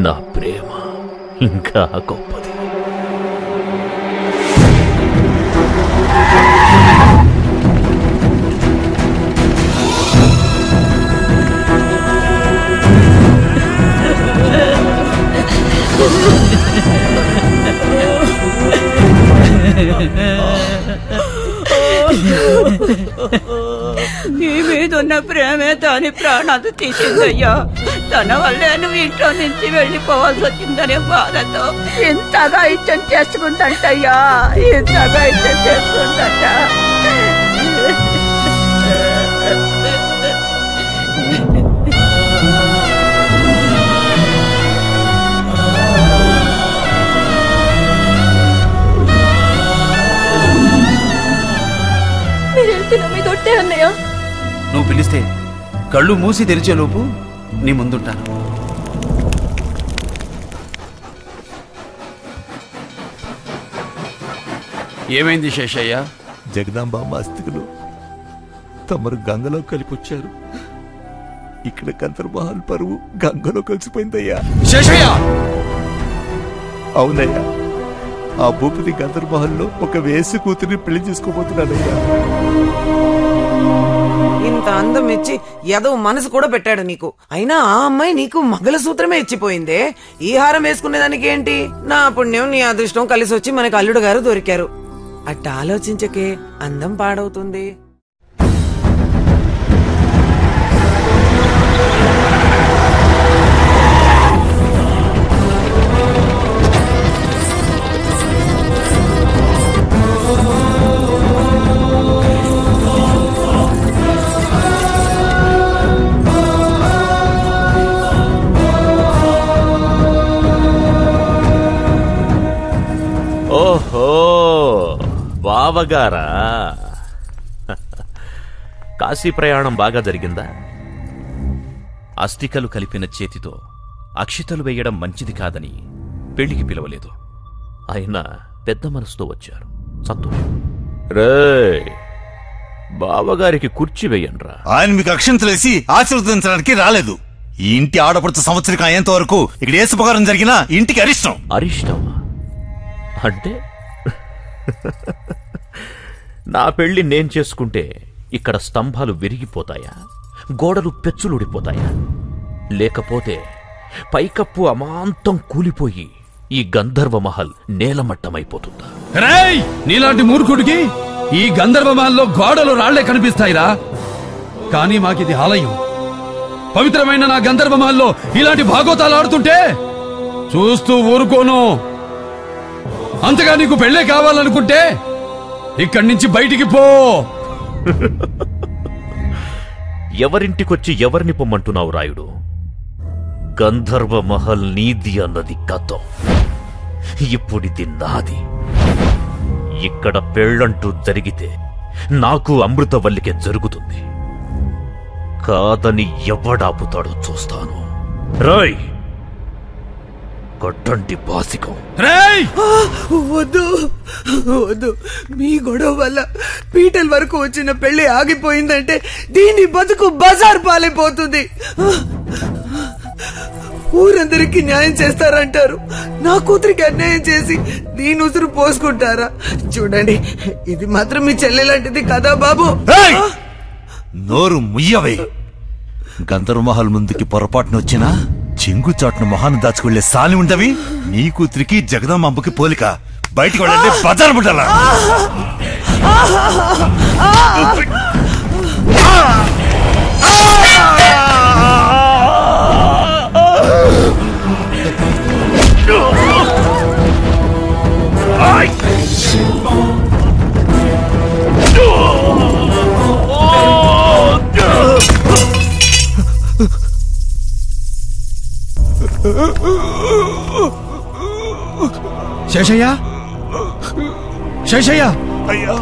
నా ప్రేమ ఇంకా గొప్పది. నీ మీదున్న ప్రేమే దాని ప్రాణాలు తీసిందయ్యా. తన వల్లే నువ్వు ఇంట్లో నుంచి వెళ్ళిపోవాల్సి వచ్చిందనే బాధతో ఇంతగా ఇచ్చం చేసుకుందంటయ్యా, ఇంతగా ఇచ్చం చేసుకుందంట. చేతి నా మీద ఒట్టే అన్నయ్య. నువ్వు పిలిస్తే కళ్ళు మూసి తెరిచేలోపు నీ ముందుంటాను. ఏమైంది శేషయ్య? జగదాంబామ్మ అస్థికులు తమరు గంగలో కలిపొచ్చారు. ఇక్కడ గంధర్వమహల్ పరువు గంగలో కలిసిపోయిందయ్యా. శేషయ్య! అవునయ్యా, ఆ భూపతి గంధర్వమహల్లో ఒక వేసి కూతురిని పెళ్లి చేసుకోబోతున్నాడయ్యా. ఇంత అందం ఇచ్చి ఏదో మనసు కూడా పెట్టాడు నీకు. అయినా ఆ అమ్మాయి నీకు మగల సూత్రమే ఇచ్చిపోయిందే. ఈ హారం వేసుకునేదానికి ఏంటి? నా పుణ్యం నీ అదృష్టం కలిసి వచ్చి మనకు అల్లుడు గారు దొరికారు. అట్ట ఆలోచించకే, అందం పాడవుతుంది. ఓహో, బావగారా? కాశీ ప్రయాణం బాగా జరిగిందా? అస్థికలు కలిపిన చేతితో అక్షితలు వేయడం మంచిది కాదని పెళ్లికి పిలవలేదు. అయినా పెద్ద మనసుతో వచ్చారు, సంతోషం. రే, బావగారికి కుర్చీ వేయండ్రా. ఆయన మీకు అక్షంతలేసి ఆశీర్వదించడానికి రాలేదు. ఈ ఇంటి ఆడపడుతు సంవత్సరం అయ్యేంత వరకు ఇక్కడ ఏ శుభకారం జరిగినా ఇంటికి అరిష్టం. అరిష్టమా అంటే? నా పెళ్లి నేను చేసుకుంటే ఇక్కడ స్తంభాలు విరిగిపోతాయా, గోడలు పెచ్చులుడిపోతాయా? లేకపోతే పైకప్పు అమాంతం కూలిపోయి ఈ గంధర్వమహల్ నేలమట్టమైపోతుందా? రేయ్, నీలాంటి మూర్ఖుడికి ఈ గంధర్వమహల్లో గోడలు రాళ్లే కనిపిస్తాయిరా. కానీ మాకిది ఆలయం. పవిత్రమైన నా గంధర్వమహల్లో ఇలాంటి భాగోతాలు ఆడుతుంటే చూస్తూ ఊరుకోను. అంతగా నీకు పెళ్ళే కావాలనుకుంటే ఇక్కడి నుంచి బయటికి పో. ఎవరింటికొచ్చి ఎవరిని పొమ్మంటున్నావు రాయుడు? గంధర్వమహల్ నీది అన్నది గతం, ఇప్పుడిది నాది. ఇక్కడ పెళ్ళంటూ జరిగితే నాకు అమృతవల్లికే జరుగుతుంది. కాదని ఎవడాపుతాడో చూస్తాను. రాయ్, కొట్టండి బాసికం. వద్దు వద్దు, మీ గొడవ వల్ల పీటల వరకు వచ్చిన పెళ్లి ఆగిపోయిందంటే దీని బతుకు బజార్ పాలైపోతుంది. ఊరందరికీ న్యాయం చేస్తారంటారు, నా కూతురికి అన్యాయం చేసి దీని ఉసురు పోసుకుంటారా? చూడండి, ఇది మాత్రం మీ చెల్లె లాంటిది కదా బాబు. నోరు ముయ్యవే. గంధర్వమహల్ ముందుకి పొరపాటున వచ్చినా చెంగు చాటును మొహాన్ని దాచుకుళ్లే సాలి ఉండవి. నీ కూతురికి జగదాంబకి పోలిక. బయటికి వెళ్ళండి, బజారు ముట్టాలా? శేషయ్య, శేషయ్య! అయ్యా,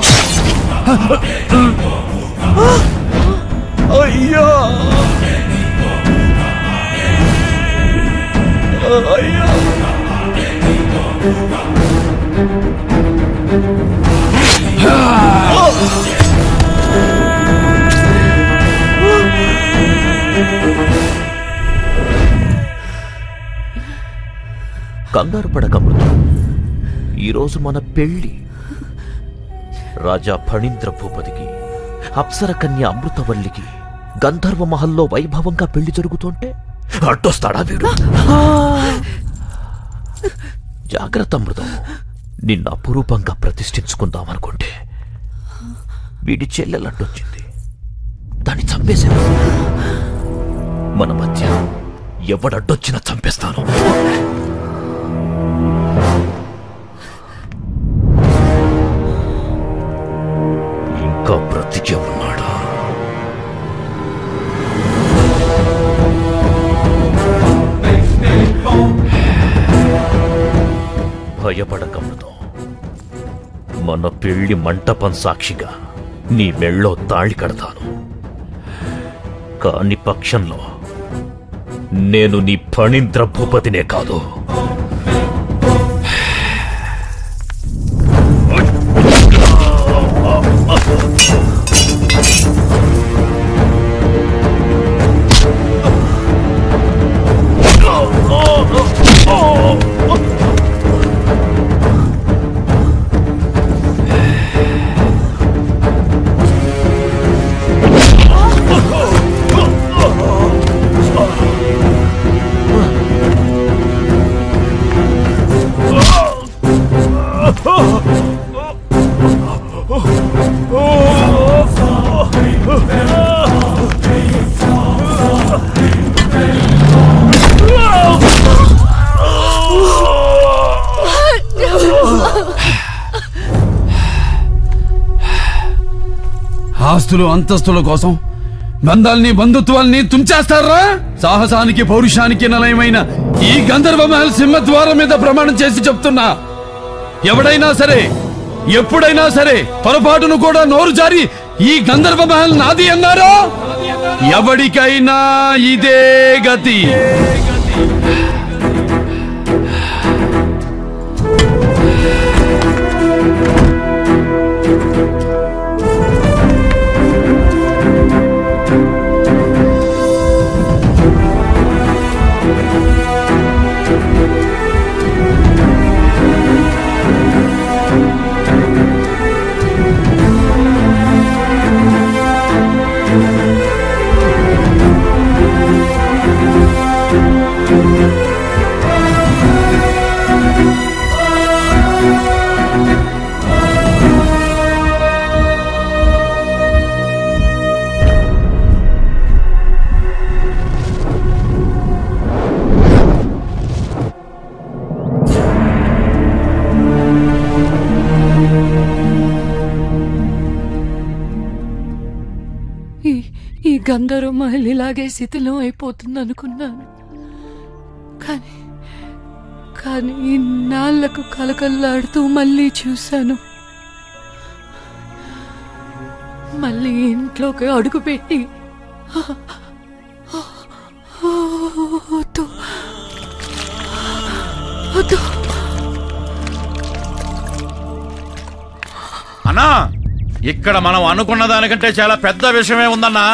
అయ్యా, అయ్యా! కంగారు పడకమృతం, ఈరోజు మన పెళ్లి. రాజా ఫణీంద్ర భూపతికి, అప్సర కన్య అమృతవల్లికి గంధర్వమహల్లో వైభవంగా పెళ్లి జరుగుతుంటే అడ్డొస్తాడా వీడు? జాగ్రత్త అమృతం, నిన్న అపురూపంగా ప్రతిష్ఠించుకుందామనుకుంటే వీడి చెల్లెలడ్డొచ్చింది, దాన్ని చంపేశాను. మన మధ్య ఎవడడ్డొచ్చినా చంపేస్తాను. ఇంకా బ్రతికే ఉన్నాడా? భయపడకమృతం, మన పెళ్లి మంటపం సాక్షిగా నీ మెళ్ళో తాళి కడతాను. కాని పక్షంలో నేను నీ ఫణీంద్ర భూపతినే కాదు, ఆస్తులు అంతస్తుల కోసం బంధాల్ని బంధుత్వాల్ని తుంచేస్తారా? సాహసానికి పౌరుషానికి నిలయమైన ఈ గంధర్వ మహల్ సింహద్వారం మీద ప్రమాణం చేసి చెప్తున్నా, ఎవడైనా సరే ఎప్పుడైనా సరే పొరపాటును కూడా నోరు జారి ఈ గంధర్వ మహల్ నాది అన్నారో ఎవడికైనా ఇదే గతి. ఈ గంధర్వ మహల్ ఇలాగే శిథిలం అయిపోతుంది అనుకున్నాను. కానీ ఇన్నాళ్లకు కలకల్లాడుతూ మళ్ళీ చూశాను. మళ్ళీ ఇంట్లోకి అడుగుపెట్టి అన్నా, ఇక్కడ మనం అనుకున్న దానికంటే చాలా పెద్ద విషయమే ఉందన్నా.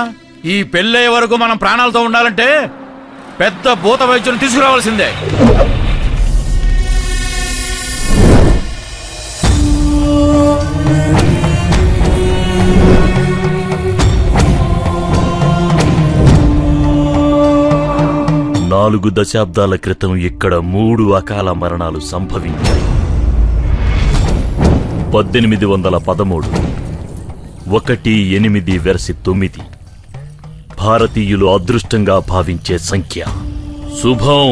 ఈ పెళ్ళయ్యే వరకు మనం ప్రాణాలతో ఉండాలంటే పెద్ద భూత వైద్యుని తీసుకురావాల్సిందే. నాలుగు దశాబ్దాల క్రితం ఇక్కడ 3 అకాల మరణాలు సంభవించాయి. 1813, 1-8-9 భారతీయులు అదృష్టంగా భావించే సంఖ్య. శుభం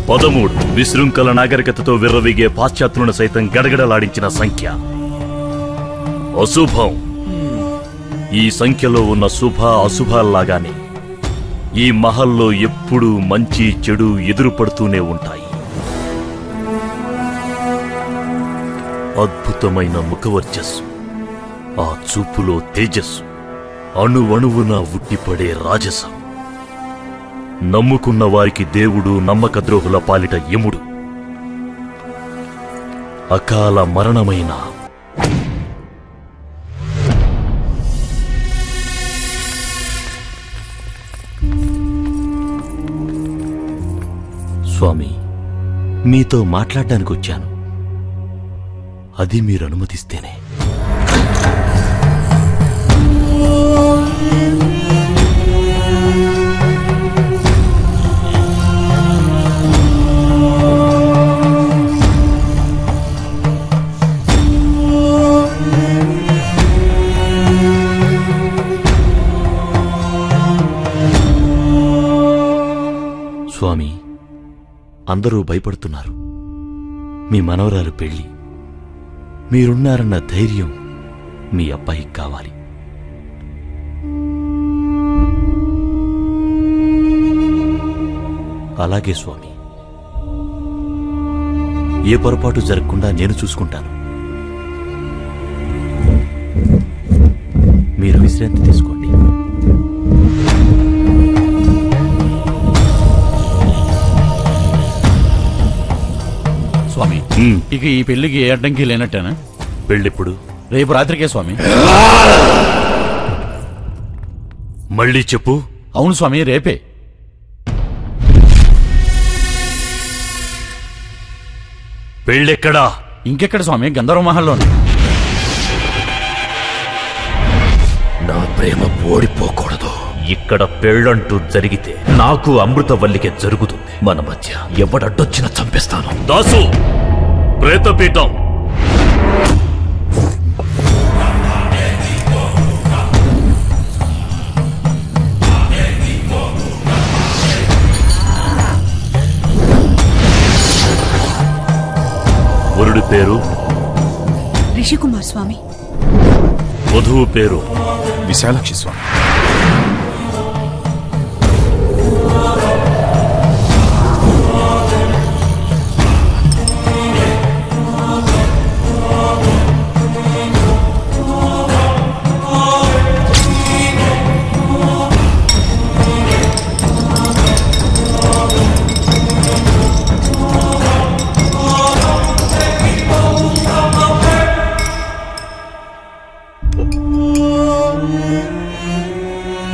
13 విశృంఖల నాగరికతతో విర్రవీగే పాశ్చాత్యులను సైతం గడగడలాడించిన సంఖ్య. అశుభం. ఈ సంఖ్యలో ఉన్న శుభ అశుభాల్లాగానే ఈ మహల్లో ఎప్పుడూ మంచి చెడు ఎదురుపడుతూనే ఉంటాయి. అద్భుతమైన ముఖవర్చస్సు, ఆ చూపులో తేజస్సు, అణువణువున ఉట్టిపడే రాజసం. నమ్ముకున్న వారికి దేవుడు, నమ్మక ద్రోహుల పాలిట యముడు. అకాల మరణమైన స్వామి, మీతో మాట్లాడడానికి వచ్చాను. అది మీరు అనుమతిస్తేనే. స్వామి, అందరూ భయపడుతున్నారు. మీ మనవరాలు పెళ్లి, మీరున్నారన్న ధైర్యం మీ అబ్బాయికి కావాలి. అలాగే స్వామి, ఏ పొరపాటు జరగకుండా నేను చూసుకుంటాను. విశ్రాంతి తీసుకోండి. స్వామి, ఇక ఈ పెళ్లికి ఏ అడ్డంకి లేనట్టేనా? పెళ్ళిప్పుడు? రేపు రాత్రికే స్వామి. మళ్ళీ చెప్పు. అవును స్వామి, రేపే. పెళ్ళెక్కడా? ఇంకెక్కడ స్వామి, గంధర్వ మహల్లోనే. నా ప్రేమ ఓడిపోకూడదు. ఇక్కడ పెళ్ళంటూ జరిగితే నాకు అమృతవల్లికే జరుగుతుంది. మన మధ్య ఎవడడ్డొచ్చినా చంపేస్తాను. దాసు, ప్రేతపీఠం. వరుడి పేరు రిషికుమార్ స్వామి. వధువు పేరు విశాలాక్షి స్వామి.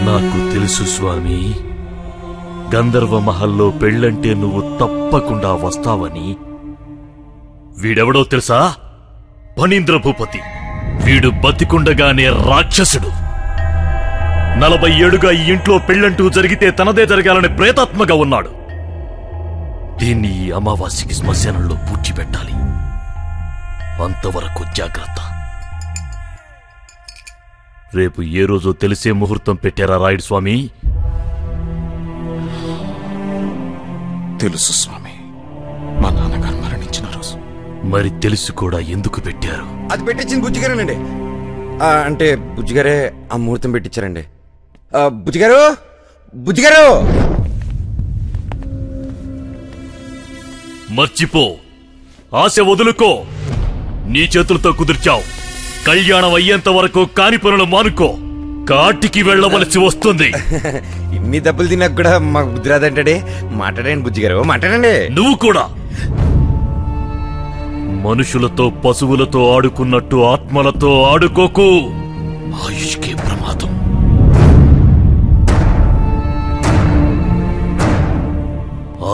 నాకు తెలుసు స్వామి, గంధర్వ మహల్లో పెళ్ళంటే నువ్వు తప్పకుండా వస్తావని. వీడెవడో తెలుసా? ఫణీంద్ర భూపతి. వీడు బతికుండగానే రాక్షసుడు. 40 ఏళ్లుగా ఈ ఇంట్లో పెళ్ళంటూ జరిగితే తనదే జరగాలని ప్రేతాత్మగా ఉన్నాడు. దీన్ని ఈ అమావాస్యకి శ్మశానంలో పూడ్చిపెట్టాలి. అంతవరకు జాగ్రత్త. రేపు ఏ రోజో తెలిసే ముహూర్తం పెట్టారా రాయుడు స్వామి? తెలుసు స్వామి, మా నాన్నగారు మరణించిన రోజు. మరి తెలుసు కూడా ఎందుకు పెట్టారు? అది పెట్టించింది బుజ్జిగారేనండి. అంటే బుజ్జిగారే ఆ ముహూర్తం పెట్టించారండి. బుజ్జిగారు, బుజ్జిగారు, మర్చిపో, ఆశ వదులుకో. నీ చేతులతో కుదిర్చావు. కళ్యాణం అయ్యేంత వరకు కాని పనులు మానుకో. కాటికి వెళ్ళవలసి వస్తుంది. ఇన్ని దెబ్బలు తిన్నాక కూడా మాకు బుద్ధి రాదంటే మాట్లాడండి బుజ్జిగారు, మాట్లాడండి. నువ్వు కూడా మనుషులతో పశువులతో ఆడుకున్నట్టు ఆత్మలతో ఆడుకోకు. ఆయుష్కే ప్రమాదం.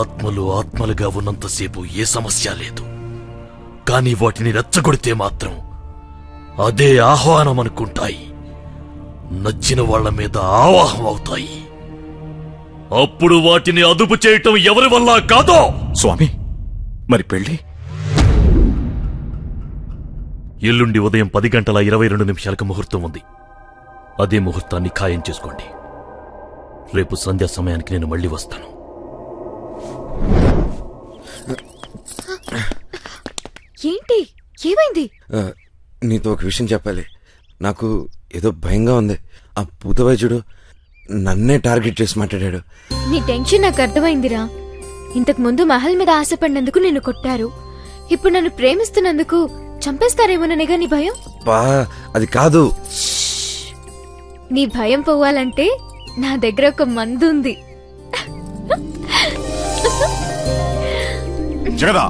ఆత్మలు ఆత్మలుగా ఉన్నంతసేపు ఏ సమస్య లేదు. కానీ వాటిని రెచ్చగొడితే మాత్రం అదే ఆహ్వానం అనుకుంటాయి. నచ్చిన వాళ్ల మీద ఆవాహం అవుతాయి. అప్పుడు వాటిని అదుపు చేయటం ఎవరి వల్ల కాదో. స్వామి, మరి పెళ్లి? ఎల్లుండి ఉదయం 10:22 ముహూర్తం ఉంది. అదే ముహూర్తాన్ని ఖాయం చేసుకోండి. రేపు సంధ్యా సమయానికి నేను మళ్ళీ వస్తాను. ఏంటి, ఏమైంది? నీతో ఒక విషయం చెప్పాలి. నాకు ఏదో భయంగా ఉంది. ఆ పూత వైద్యుడు నన్నే టార్గెట్ చేసి మాట్లాడాడు. నీ టెన్షన్ నాకు అర్థమైందిరా. ఇంతకు ముందు మహల్ మీద ఆశపడినందుకు నిన్ను కొట్టారు. ఇప్పుడు నన్ను ప్రేమిస్తున్నందుకు చంపేస్తారేమోననేగా నీ భయం? అది కాదు. నీ భయం పోవాలంటే నా దగ్గర ఒక మందు ఉంది. జగదా,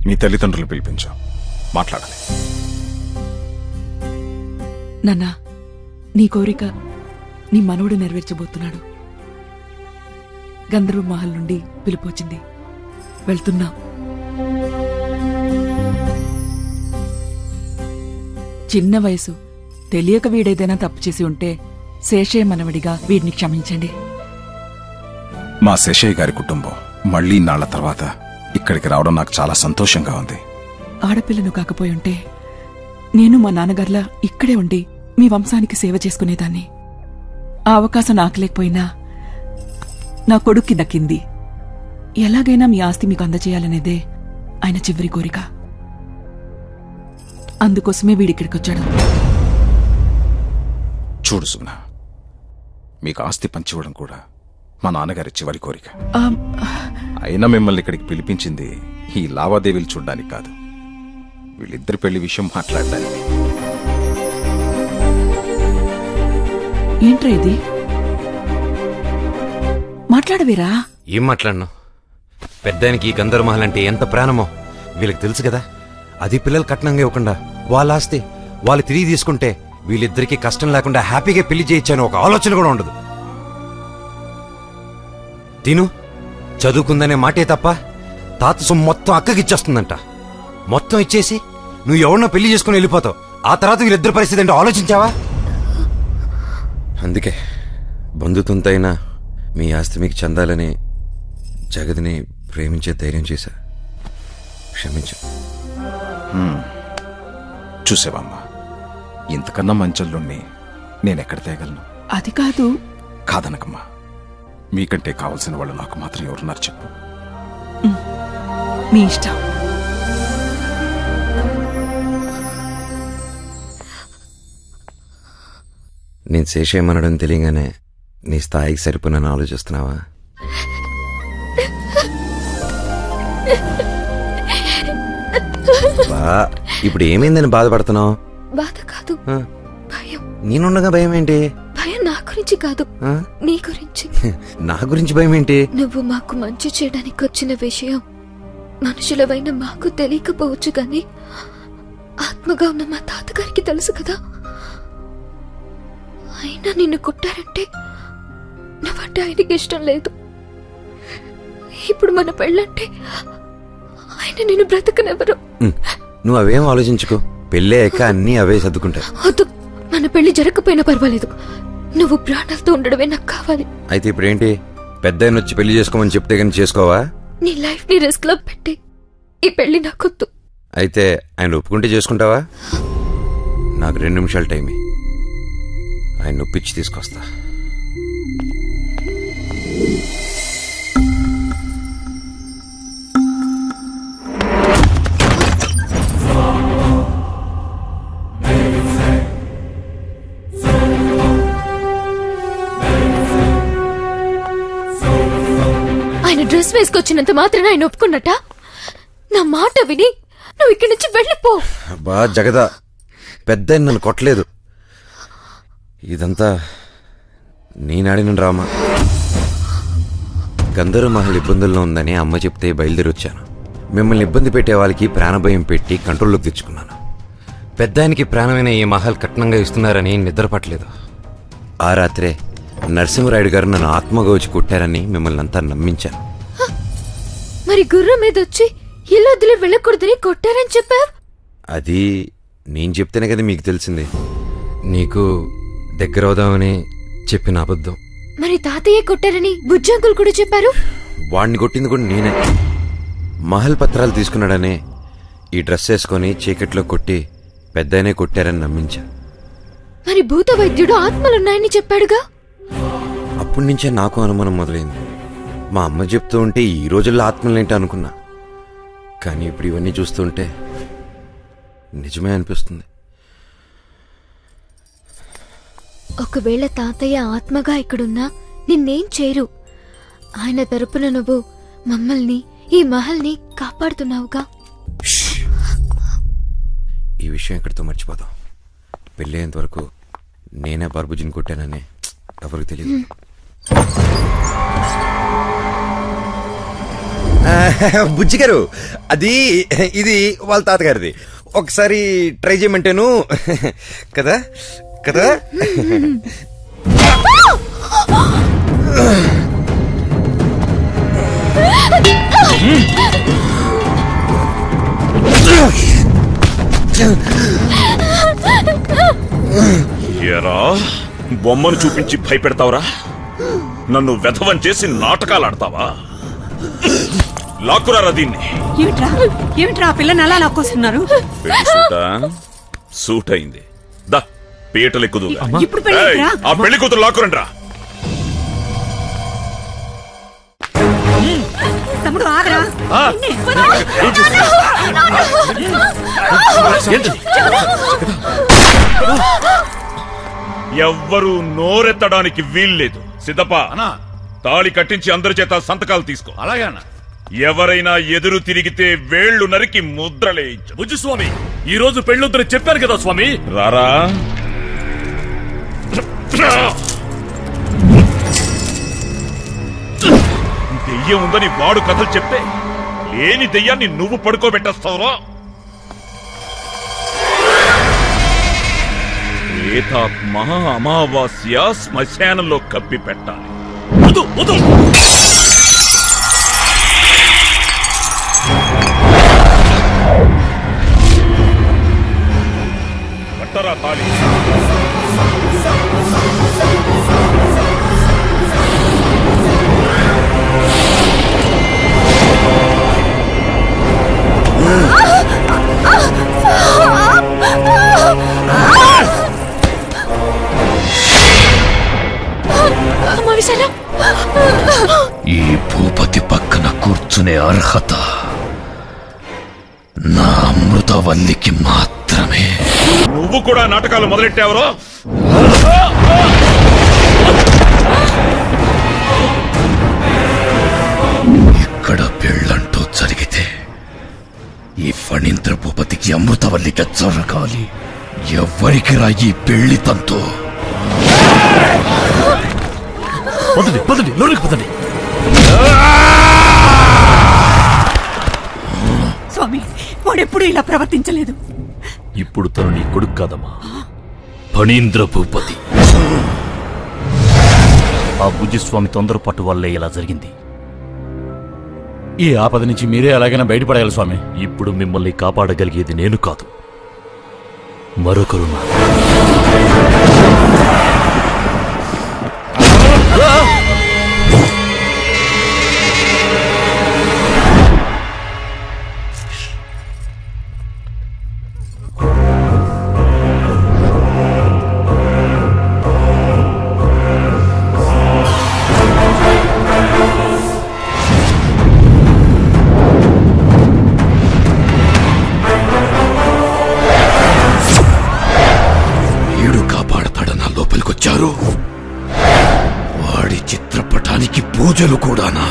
మీ తల్లిదండ్రులు పిలిపించా, మాట్లాడాలి. నాన్నా, నీ కోరిక నీ మనవడు నెరవేర్చబోతున్నాడు. గంధర్వ మహల్ నుండి పిలుపొచ్చింది, వెళ్తున్నా. చిన్న వయసు, తెలియక వీడేదైనా తప్పు చేసి ఉంటే శేషయ్య మనవడిగా వీడిని క్షమించండి. మా శేషయ్య గారి కుటుంబం మళ్లీ నాళ్ల తర్వాత ఇక్కడికి రావడం నాకు చాలా సంతోషంగా ఉంది. ఆడపిల్లను కాకపోయి ఉంటే నేను మా నాన్నగారిలా ఇక్కడే ఉండి మీ వంశానికి సేవ చేసుకునేదాన్ని. ఆ అవకాశం నాకు లేకపోయినా నా కొడుక్కి దక్కింది. ఎలాగైనా మీ ఆస్తి మీకు అందజేయాలనేదే ఆయన చివరి కోరిక. అందుకోసమే వీడిక్కడికొచ్చాడు. చూడు సుగుణ, మీకు ఆస్తి పంచివ్వడం కూడా మా నాన్నగారి చివరి కోరిక. అయినా మిమ్మల్ని ఇక్కడికి పిలిపించింది ఈ లావాదేవీలు చూడ్డానికి కాదు, వీళ్ళిద్దరి పెళ్లి విషయం మాట్లాడడానికి. ఏంట్రా ఇది? మాట్లాడవేరా? ఏం మాట్లాడను? పెద్దానికి ఈ గంధర్వమహల్ అంటే ఎంత ప్రాణమో వీళ్ళకి తెలుసు కదా. అది పిల్లలు కట్నంగా ఇవ్వకుండా వాళ్ళ ఆస్తి వాళ్ళు తిరిగి తీసుకుంటే వీళ్ళిద్దరికీ కష్టం లేకుండా హ్యాపీగా పెళ్లి చేయొచ్చని ఒక ఆలోచన కూడా ఉండదు. తిను చదువుకుందనే మాటే తప్ప తాత సొమ్ము మొత్తం అక్కకిచ్చేస్తుందంట. మొత్తం ఇచ్చేసి నువ్వు ఎవరినో పెళ్లి చేసుకుని వెళ్ళిపోతావు. ఆ తర్వాత వీళ్ళిద్దరి పరిస్థితి ఏంటో ఆలోచించావా? అందుకే బంధుత్వంతో అయినా మీ ఆస్తి మీకు చెందాలని జగత్ని ప్రేమించే ధైర్యం చేశా. క్షమించు. చూసావమ్మా, ఇంతకన్నా మంచల్లోని నేనెక్కడ తేగలను? అది కాదు. కాదనకమ్మా, మీకంటే కావలసిన వాళ్ళు నాకు మాత్రం ఎవరున్నారు చెప్పు. మీ ఇష్టం. నేను శేషేమనడం తెలియగానే నీ స్థాయికి సరిపోనని ఆలోచిస్తున్నావా? ఇప్పుడు ఏమైందని బాధపడుతున్నావు? బాధ కాదు, భయం. నేనుండగా భయం ఏంటి? భయం నా గురించి కాదు, నీ గురించి. నా గురించి భయం ఏంటి? నువ్వు మాకు మంచి చేయడానికి వచ్చిన విషయం మనుషులవైన మాకు తెలియకపోవచ్చు గాని ఆత్మగా ఉన్న మా తాతగారికి తెలుసు కదా. అయినా నిన్ను కొట్టారంటే నువ్వంటే ఆయనకి ఇష్టం లేదు. ఇప్పుడు మన పెళ్ళంటే ఆయన నిన్ను బ్రతకనెవరు. నువ్వు అవేం ఆలోచించుకో, పెళ్ళయ్యాక అన్నీ అవే సర్దుకుంటాయి. వద్దు, మన పెళ్లి జరగకపోయినా పర్వాలేదు, నువ్వు ప్రాణాలతో ఉండడమే నాకు కావాలి. అయితే ఇప్పుడేంటి? పెద్ద ఆయన వచ్చి పెళ్లి చేసుకోమని చెప్తే కానీ చేసుకోవా? నీ లైఫ్ ని రిస్క్ లో పెట్టి ఈ పెళ్లి నాకొద్దు. అయితే ఆయన ఒప్పుకుంటే చేసుకుంటావా? నాకు 2 నిమిషాలు టైం, ఆయన ఒప్పించి తీసుకొస్తా. ఆయన డ్రెస్ వేసుకొచ్చినంత మాత్రాన ఆయన ఒప్పుకున్నట్ట? నా మాట విని నువ్వు ఇక్కడి నుంచి వెళ్ళిపో. బా జగదా, పెద్ద నన్ను కొట్టలేదు. ఇదంతా నేనాడిన డ్రామా. గంధర్వమహల్ ఇబ్బందుల్లో ఉందని అమ్మ చెప్తే బయలుదేరి వచ్చాను. మిమ్మల్ని ఇబ్బంది పెట్టే వాళ్ళకి ప్రాణభయం పెట్టి కంట్రోల్లోకి తెచ్చుకున్నాను. పెద్దానికి ప్రాణమైన ఈ మహల్ కట్నంగా ఇస్తున్నారని నిద్రపట్టలేదు. ఆ రాత్రే నరసింహరాయుడు గారు నన్ను ఆత్మగోచి కొట్టారని మిమ్మల్ని అంతా నమ్మించాను. మరి గుర్రం మీద వచ్చి ఇల్లు వదిలి వెళ్ళకూడదని కొట్టారని చెప్పావు. అది నేను చెప్తేనే కదా మీకు తెలిసింది. నీకు దగ్గర అవుదామని చెప్పిన అబద్ధం. మరి తాతయ్య కొట్టారని బుజ్జంకులు కూడా చెప్పారు. వాడిని కొట్టింది కూడా నేనే. మహల్ పత్రాలు తీసుకున్నాడనే ఈ డ్రెస్ వేసుకొని చీకట్లో కొట్టి పెద్దనే కొట్టారని నమ్మించా. మరి భూత వైద్యుడు ఆత్మలున్నాయని చెప్పాడుగా. అప్పటి నుంచే నాకు అనుమానం మొదలైంది. మా అమ్మ చెప్తూ ఉంటే ఈ రోజుల్లో ఆత్మలేంటి అనుకున్నా, కానీ ఇప్పుడు ఇవన్నీ చూస్తుంటే నిజమే అనిపిస్తుంది. ఒకవేళ తాతయ్య ఆత్మగా ఇక్కడున్నా నిన్నేం చేయరు. ఆయన తరపున నువ్వు మమ్మల్ని, ఈ మహల్ని కాపాడుతున్నావుగా. ఈ విషయం ఇక్కడితో మర్చిపోదాం. పెళ్ళయ్యేంత వరకు నేనే బార్బుజిని కొట్టానని ఎవరికి తెలియదు. బుజ్జి గారు, అది ఇది వాళ్ళ తాతగారిది. ఒకసారి ట్రై చేయమంటేను కదా కదా. ఏరా, బొమ్మను చూపించి భయపెడతావురా? నన్ను వెధవం చేసి నాటకాలు ఆడతావా? లాక్కురారా దీన్ని. ఏమిట్రా పిల్లని అలా లాక్కొస్తున్నారు? సూట్ అయింది. దా పీటలు ఎక్కుదు. ఇప్పుడు పెళ్ళిరా? ఆ పెళ్లి కూతురు లాక్కురండ్రా. తమ్ముడు ఆగరా. ఎవ్వరూ నోరెత్తడానికి వీల్లేదు. సిద్ధప్ప, తాళి కట్టించి అందరి చేత సంతకాలు తీసుకో. అలాగే అన్న. ఎవరైనా ఎదురు తిరిగితే వేళ్లు నరికి ముద్రలేయించు. బుజ్జి స్వామి, ఈ రోజు పెళ్ళొద్దని చెప్పాను కదా స్వామి. రారా. దెయ్యం ఉందని వాడు కథలు చెప్తే లేని దెయ్యాన్ని నువ్వు పడుకోబెట్టేస్తావురా? ప్రేతాత్మ అమావాస్య శ్మశానంలో కప్పి పెట్టాలి. పట్టరా తాళి. ఈ భూపతి పక్కన కూర్చునే అర్హత నా అమృతవల్లికి మాత్రమే. నువ్వు కూడా నాటకాలు మొదలెట్టావరో? ఇక్కడ పెళ్ళంటూ జరిగితే ఈ ఫణీంద్ర భూపతికి అమృతవల్లికి జరగాలి. ఎవ్వరికి రా ఈ పెళ్లి తంతో? పదండి పదండి, లోనికి పదండి. స్వామి, వాడెప్పుడు ఇలా ప్రవర్తించలేదు. ఇప్పుడు తను నీ కొడుకు కాదమ్మా, ఫణీంద్ర భూపతి. ఆ బుజ్జిస్వామి తొందరపాటు వల్లే ఇలా జరిగింది. ఈ ఆపద నుంచి మీరే ఎలాగైనా బయటపడాలి స్వామి. ఇప్పుడు మిమ్మల్ని కాపాడగలిగేది నేను కాదు, మరొకరు. వాడి చిత్రపటానికి పూజలు కూడానా?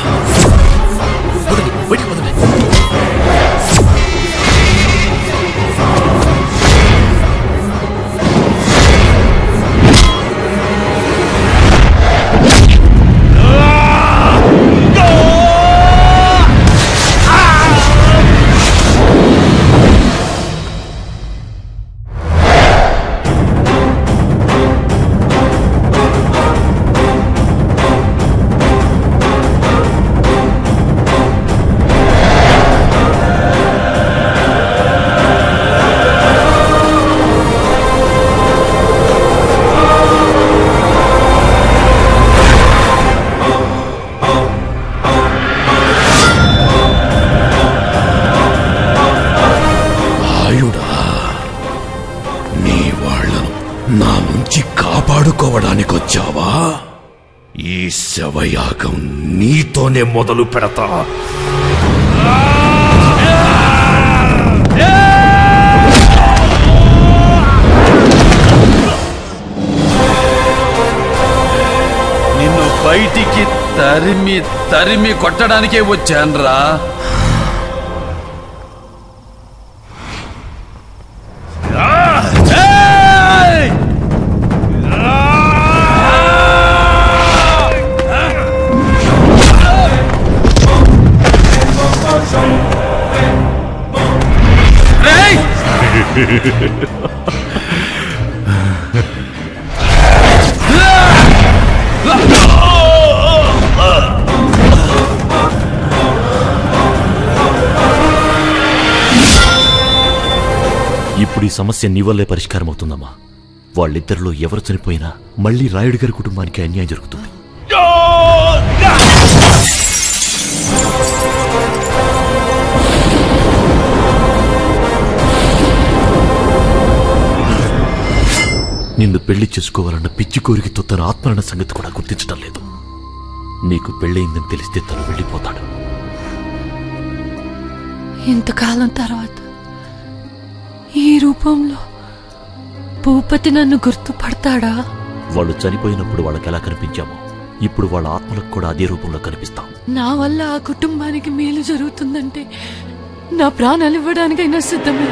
నా నుంచి కాపాడుకోవడానికొచ్చావా? ఈ శవయాగం నీతోనే మొదలు పెడతా. నిన్ను బయటికి తరిమి తరిమి కొట్టడానికే వచ్చాన్రా. ఇప్పుడు ఈ సమస్య నీ వల్లే పరిష్కారం అవుతుందమ్మా. వాళ్ళిద్దరిలో ఎవరు చనిపోయినా మళ్ళీ రాయుడు గారి కుటుంబానికి అన్యాయం జరుగుతుంది. నిన్ను పెళ్లి చేసుకోవాలన్న పిచ్చి కోరికతో తన ఆత్మరణ సంగతి కూడా గుర్తించడం లేదు. నీకు పెళ్ళయిందని తెలిస్తే తను వెళ్ళిపోతాడు. ఇంతకాలం తర్వాత ఈ రూపంలో భూపతి నన్ను గుర్తుపడతాడా? వాళ్ళు చనిపోయినప్పుడు వాళ్ళకి ఎలా కనిపించామో ఇప్పుడు వాళ్ళ ఆత్మలకు కూడా అదే రూపంలో కనిపిస్తాం. నా వల్ల ఆ కుటుంబానికి మేలు జరుగుతుందంటే నా ప్రాణాలు ఇవ్వడానికైనా సిద్ధమే.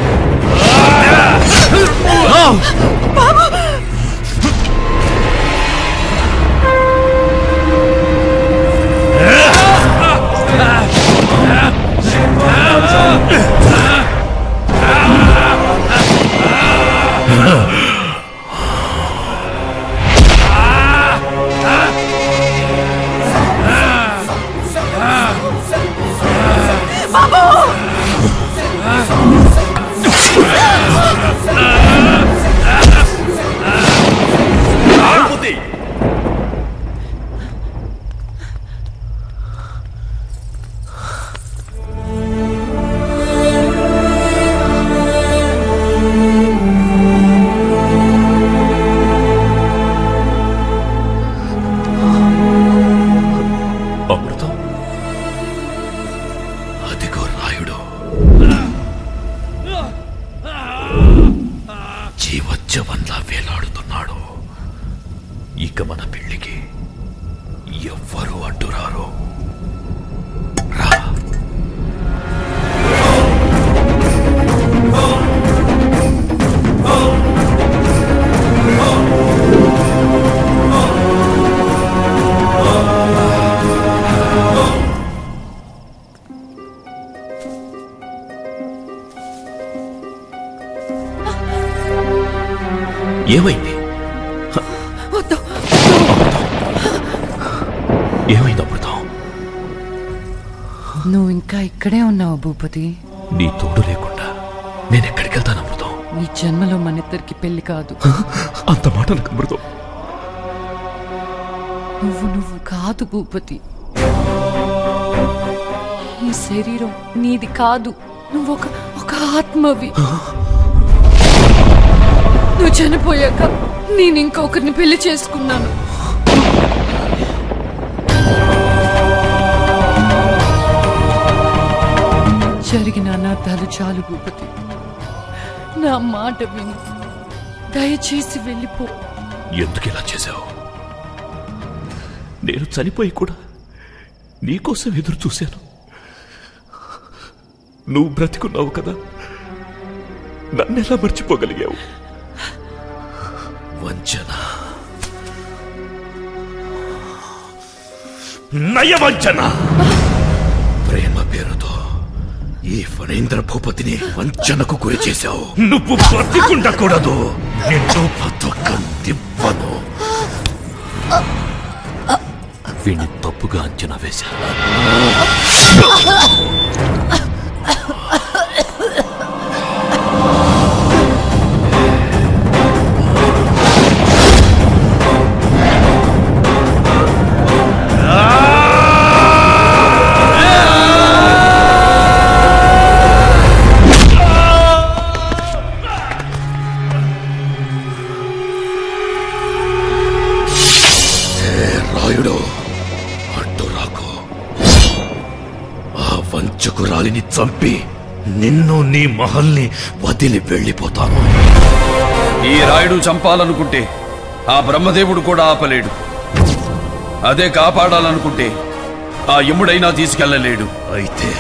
జీవోత్సవంలా వేలాడుతున్నాడు. ఇక మన పెళ్లికి ఎవ్వరూ అడ్డురారు. రా. ఏమైంది? ఏమైంది అమృతం? నువ్వు ఇంకా ఇక్కడే ఉన్నావు భూపతి. నీ తోడు లేకుండా నేనెక్కడికి వెళ్తాను అమృతం? ఈ జన్మలో మనిద్దరికి పెళ్లి కాదు. అంత మాట నాకు అమృతం. నువ్వు కాదు భూపతి. ఈ శరీరం నీది కాదు. నువ్వు ఒక ఆత్మవి. నువ్వు చనిపోయాక నేను ఇంకొకరిని పెళ్లి చేసుకున్నాను. జరిగిన అనర్థాలు చాలు భూపతి. నా మాట విని దయచేసి వెళ్ళిపో. ఎందుకు ఇలా చేశావు? నేను చనిపోయి కూడా నీకోసం ఎదురు చూశాను. నువ్వు బ్రతికున్నావు కదా, నన్నెలా మర్చిపోగలిగావు? వంచన, నయవంచన. ప్రేమ పేరుతో ఈ ఫణేంద్ర భూపతిని వంచనకు గురి చేశావు. నువ్వు బ్రతికుండకూడదు. నిన్ను బ్రతకనివ్వను. వీణ్ణి తప్పుగా అంచనా వేశాను. రాయుడు, అడ్డు రాకు. ఆ వంచకురాలిని చంపి నిన్ను నీ మహల్ని వదిలి వెళ్ళిపోతాను. ఈ రాయుడు చంపాలనుకుంటే ఆ బ్రహ్మదేవుడు కూడా ఆపలేడు. అదే కాపాడాలనుకుంటే ఆ యముడైనా తీసుకెళ్లలేడు. అయితే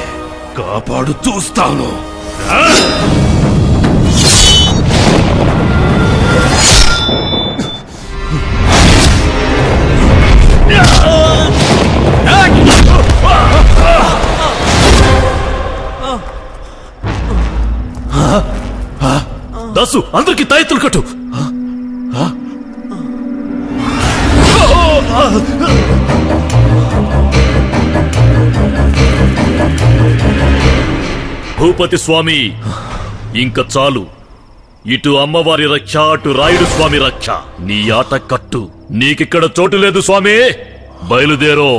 కాపాడు చూస్తాను. దాసు, అందరికి తాయెత్తులు కట్టు. భూపతి స్వామి, ఇంక చాలు. ఇటు అమ్మవారి రక్ష, అటు రాయుడు స్వామి రక్ష. నీ ఆట కట్టు. నీకిక్కడ చోటు లేదు స్వామి. బయలుదేరో.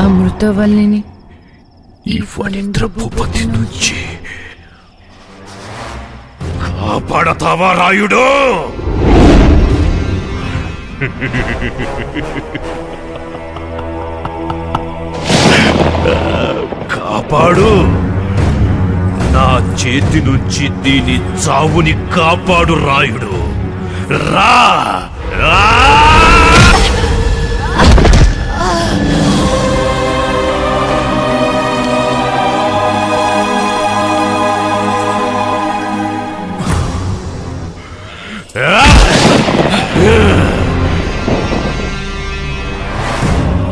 అమృతవల్లిని ఈ ఫణేంద్ర భూపతి నుంచి కాపాడతావా రాయుడు? కాపాడు, నా చేతి నుంచి దీని చావుని కాపాడు రాయుడు. రా రా!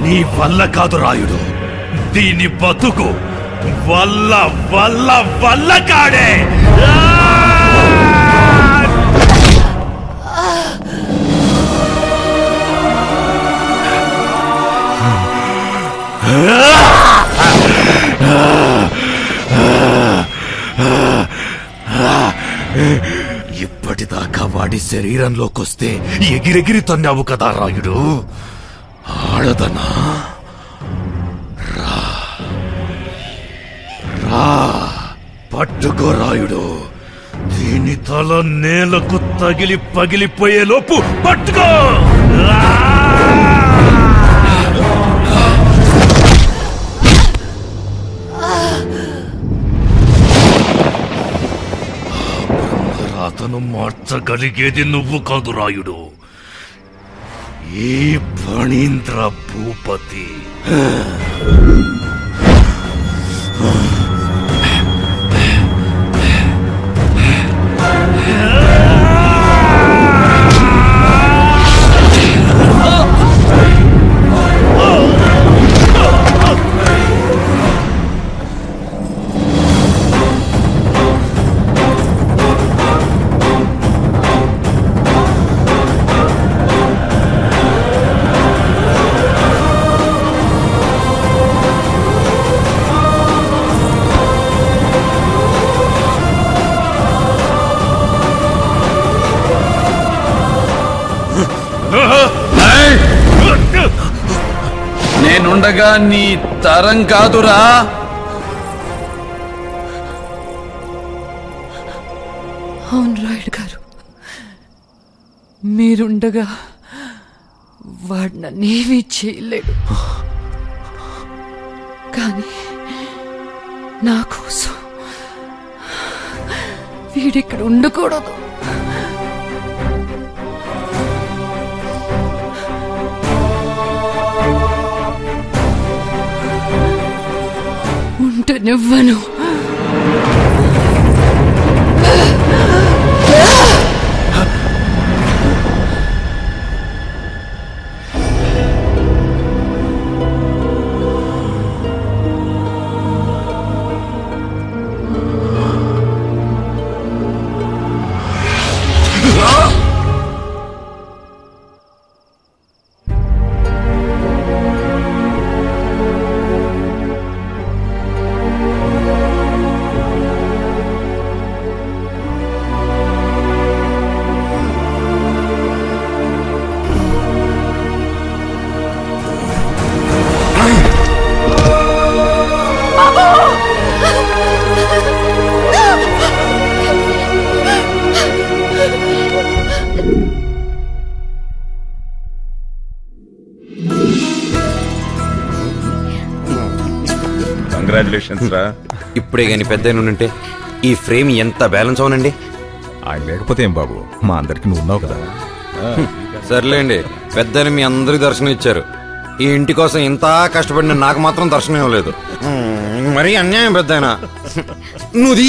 నీ వల్ల కాదు రాయుడు, దీని బతుకు వల్ల వల్ల వల్ల కాడే. ఇప్పటిదాకా వాడి శరీరంలోకొస్తే ఎగిరెగిరి తన్నావు కదా రాయుడు. ఆడదనా? రా రా, పట్టుకో రాయుడు. దీని తల నేలకు తగిలి పగిలిపోయే లోపు పట్టుకో. అతను మార్చగలిగేది నువ్వు కాదు రాయుడు, ఈ ఫణీంద్ర భూపతి. నేనుండగా నీ తరం కాదురా. అవును రాయుడు గారు, మీరుండగా వాడు నన్నేమీ చేయలేడు. కానీ నా కోసం వీడిక్కడ ఉండకూడదు. ఉంటనివ్వను. కంగ్రాచులేషన్స్ రా. ఇప్పుడే గాని పెద్ద ఉంటే ఈ ఫ్రేమ్ ఎంత బ్యాలెన్స్ అవునండి. ఆయన లేకపోతే ఏం బాబు, మా అందరికి నువ్వు ఉన్నావు కదా. సర్లేండి, పెద్దని మీ అందరికి దర్శనం ఇచ్చారు. ఈ ఇంటి కోసం ఇంత కష్టపడిన నాకు మాత్రం దర్శనం ఇవ్వలేదు. మరీ అన్యాయం పెద్దయినా. నువ్వు